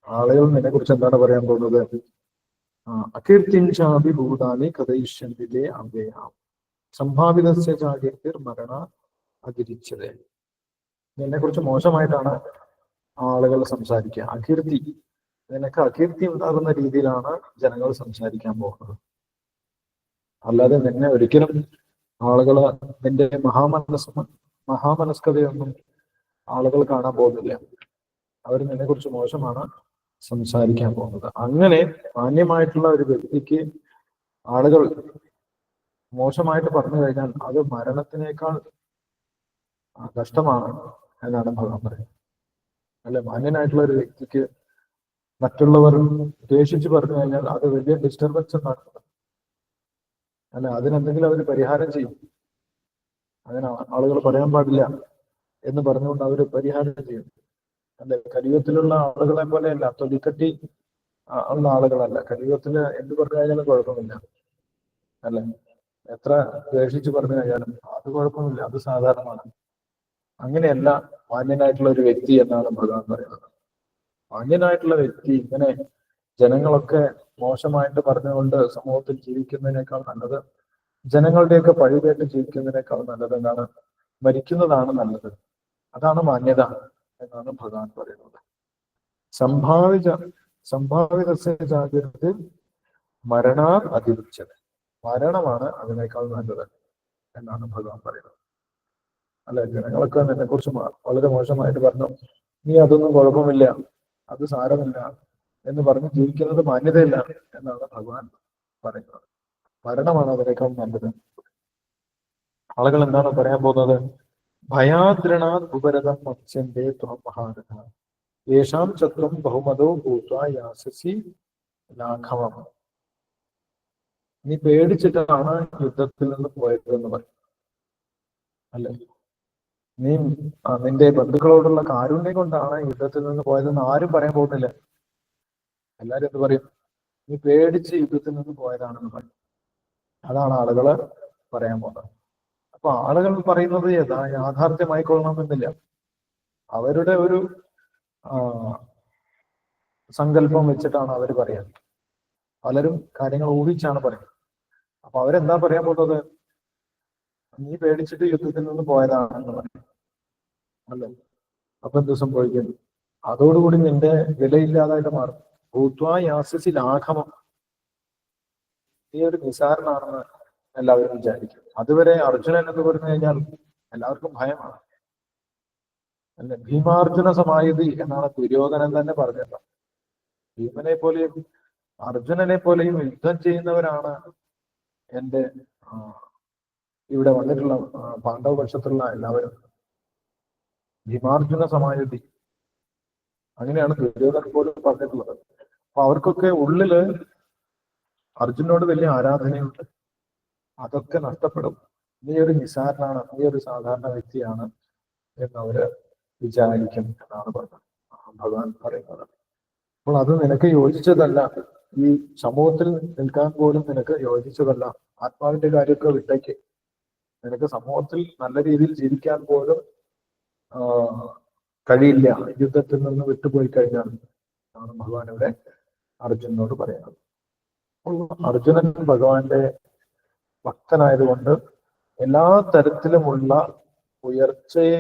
ആളുകൾ നിന്നെ കുറിച്ച് എന്താണ് പറയാൻ പോകുന്നത്? അകീർത്തിഞ്ചാപി ഭൂതാനി കഥയിഷ്യന്തിലേ അവ്യയാം സംഭാവിതസ്യ ചാകീർത്തിർ മരണ അകിരിച്ചത്. നിന്നെ കുറിച്ച് മോശമായിട്ടാണ് ആളുകൾ സംസാരിക്കുക. അകീർത്തി, നിനക്ക് അകീർത്തി ഉണ്ടാകുന്ന രീതിയിലാണ് ജനങ്ങൾ സംസാരിക്കാൻ പോകുന്നത്. അല്ലാതെ നിന്നെ ഒരിക്കലും ആളുകൾ നിന്റെ മഹാമനസ്കതയൊന്നും ആളുകൾ കാണാൻ പോകുന്നില്ല. അവർ നിന്നെ കുറിച്ച് മോശമാണ് സംസാരിക്കാൻ പോകുന്നത്. അങ്ങനെ മാന്യമായിട്ടുള്ള ഒരു വ്യക്തിക്ക് ആളുകൾ മോശമായിട്ട് പറഞ്ഞു കഴിഞ്ഞാൽ അത് മരണത്തിനേക്കാൾ കഷ്ടമാണ് എന്നാണ് ഭഗവാൻ പറയുന്നത്. അല്ലെ, മാന്യനായിട്ടുള്ള ഒരു വ്യക്തിക്ക് മറ്റുള്ളവർ ദ്വേഷിച്ച് പറഞ്ഞു കഴിഞ്ഞാൽ അത് വലിയ ഡിസ്റ്റർബൻസ് ഉണ്ടാക്കുന്നത്. അല്ല, അതിനെന്തെങ്കിലും അവർ പരിഹാരം ചെയ്യും. അങ്ങനെ ആളുകൾ പറയാൻ പാടില്ല എന്ന് പറഞ്ഞുകൊണ്ട് അവർ പരിഹാരം ചെയ്യും. അല്ലെ, കലിയുഗത്തിലുള്ള ആളുകളെ പോലെയല്ല, തൊലിക്കട്ടി ഉള്ള ആളുകളല്ല. കലിയുഗത്തില് എന്ത് പറഞ്ഞു കഴിഞ്ഞാലും കുഴപ്പമില്ല. അല്ലെ, എത്ര ദ്വേഷിച്ച് പറഞ്ഞു കഴിഞ്ഞാലും അത് കുഴപ്പമില്ല, അത് സാധാരണമാണ്. അങ്ങനെയല്ല മാന്യനായിട്ടുള്ള ഒരു വ്യക്തി എന്നാണ് ഭഗവാൻ പറയുന്നത്. മാന്യനായിട്ടുള്ള വ്യക്തി ഇങ്ങനെ ജനങ്ങളൊക്കെ മോശമായിട്ട് പറഞ്ഞുകൊണ്ട് സമൂഹത്തിൽ ജീവിക്കുന്നതിനേക്കാൾ നല്ലത്, ജനങ്ങളുടെയൊക്കെ പഴികേട്ട് ജീവിക്കുന്നതിനേക്കാൾ നല്ലത് എന്താണ്? മരിക്കുന്നതാണ് നല്ലത്. അതാണ് മാന്യത എന്നാണ് ഭഗവാൻ പറയുന്നത്. സംഭാവിത ജാഗ്രത മരണാ അതിരിച്ചത്. മരണമാണ് അതിനേക്കാൾ നല്ലത് എന്നാണ് ഭഗവാൻ പറയുന്നത്. അല്ലെ, ജനങ്ങളൊക്കെ നിന്നെ കുറിച്ച് വളരെ മോശമായിട്ട് പറഞ്ഞു, നീ അതൊന്നും കുഴപ്പമില്ല, അത് സാരമില്ല എന്ന് പറഞ്ഞ് ജീവിക്കുന്നത് മാന്യതയില്ല എന്നാണ് ഭഗവാൻ പറയുന്നത്. മരണമാണ് അതിനേക്കാൾ നല്ലത്. ആളുകൾ എന്താണ് പറയാൻ പോകുന്നത്? ഭയാദ്രണാത് ഉപരതം മത്സ്യന്റെ ത്വം മഹാരഥ യേശാം ചത്രം ബഹുമതോ ഭൂത്വാ യാസസി ലാഘവം. നീ പേടിച്ചിട്ടാണ് യുദ്ധത്തിൽ നിന്ന് പോയത് എന്ന് പറയും. അല്ലെ, നീ നിന്റെ ബന്ധുക്കളോടുള്ള കാരുണ്യം കൊണ്ടാണ് യുദ്ധത്തിൽ നിന്ന് പോയതെന്ന് ആരും പറയാൻ പോകുന്നില്ല. എല്ലാരും എന്ത് പറയും? നീ പേടിച്ച് യുദ്ധത്തിൽ നിന്ന് പോയതാണെന്ന് പറയും. അതാണ് ആളുകള് പറയാൻ പോകുന്നത്. അപ്പൊ ആളുകൾ പറയുന്നത് യാഥാർത്ഥ്യമായിക്കൊള്ളണമെന്നില്ല. അവരുടെ ഒരു സങ്കല്പം വെച്ചിട്ടാണ് അവർ പറയുന്നത്. പലരും കാര്യങ്ങൾ ഊഹിച്ചാണ് പറയുന്നത്. അപ്പൊ അവരെന്താ പറയാൻ പോകുന്നത്? നീ പേടിച്ചിട്ട് യുദ്ധത്തിൽ നിന്ന് പോയതാണെന്ന് പറയും. അല്ലേ, അപ്പൊ എന്ത് സംഭവിക്കും? അതോടുകൂടി നിന്റെ വിലയില്ലാതായിട്ട് മാറും. ഭൂത്വാ യാസസി ലാഘവം. നീ ഒരു നിസാരനാണെന്ന് എല്ലാവരും വിചാരിക്കും. അതുവരെ അർജുനൻ എന്ന് പറഞ്ഞു കഴിഞ്ഞാൽ എല്ലാവർക്കും ഭയമാണ്. അല്ലെ, ഭീമാർജുന സമായുധി എന്നാണ് ദുര്യോധനൻ തന്നെ പറഞ്ഞത്. ഭീമനെ പോലെയും അർജുനനെ പോലെയും യുദ്ധം ചെയ്യുന്നവരാണ് എൻ്റെ ഇവിടെ വന്നിട്ടുള്ള പാണ്ഡവപക്ഷത്തുള്ള എല്ലാവരും. ഭീമാർജുന സമായുധി, അങ്ങനെയാണ് ദുര്യോധനൻ പോലും പറഞ്ഞിട്ടുള്ളത്. അപ്പൊ അവർക്കൊക്കെ ഉള്ളില് അർജുനോട് വലിയ ആരാധനയുണ്ട്. അതൊക്കെ നഷ്ടപ്പെടും. നീ ഒരു നിസാരനാണ്, നീ ഒരു സാധാരണ വ്യക്തിയാണ് എന്നവര് വിചാരിക്കും എന്നാണ് പറഞ്ഞത് ഭഗവാൻ പറയുന്നത്. അപ്പോൾ അത് നിനക്ക് യോജിച്ചതല്ല. ഈ സമൂഹത്തിൽ നിൽക്കാൻ പോലും നിനക്ക് യോജിച്ചതല്ല. ആത്മാവിന്റെ കാര്യമൊക്കെ വിട്ടേക്ക്. നിനക്ക് സമൂഹത്തിൽ നല്ല രീതിയിൽ ജീവിക്കാൻ പോലും കഴിയില്ല യുദ്ധത്തിൽ നിന്ന് വിട്ടുപോയി കഴിഞ്ഞാൽ ആണ് ഭഗവാൻ ഇവിടെ അർജുനനോട് പറയുന്നത്. അർജുനൻ ഭഗവാന്റെ ഭക്തനായതുകൊണ്ട് എല്ലാ തരത്തിലുമുള്ള ഉയർച്ചയെ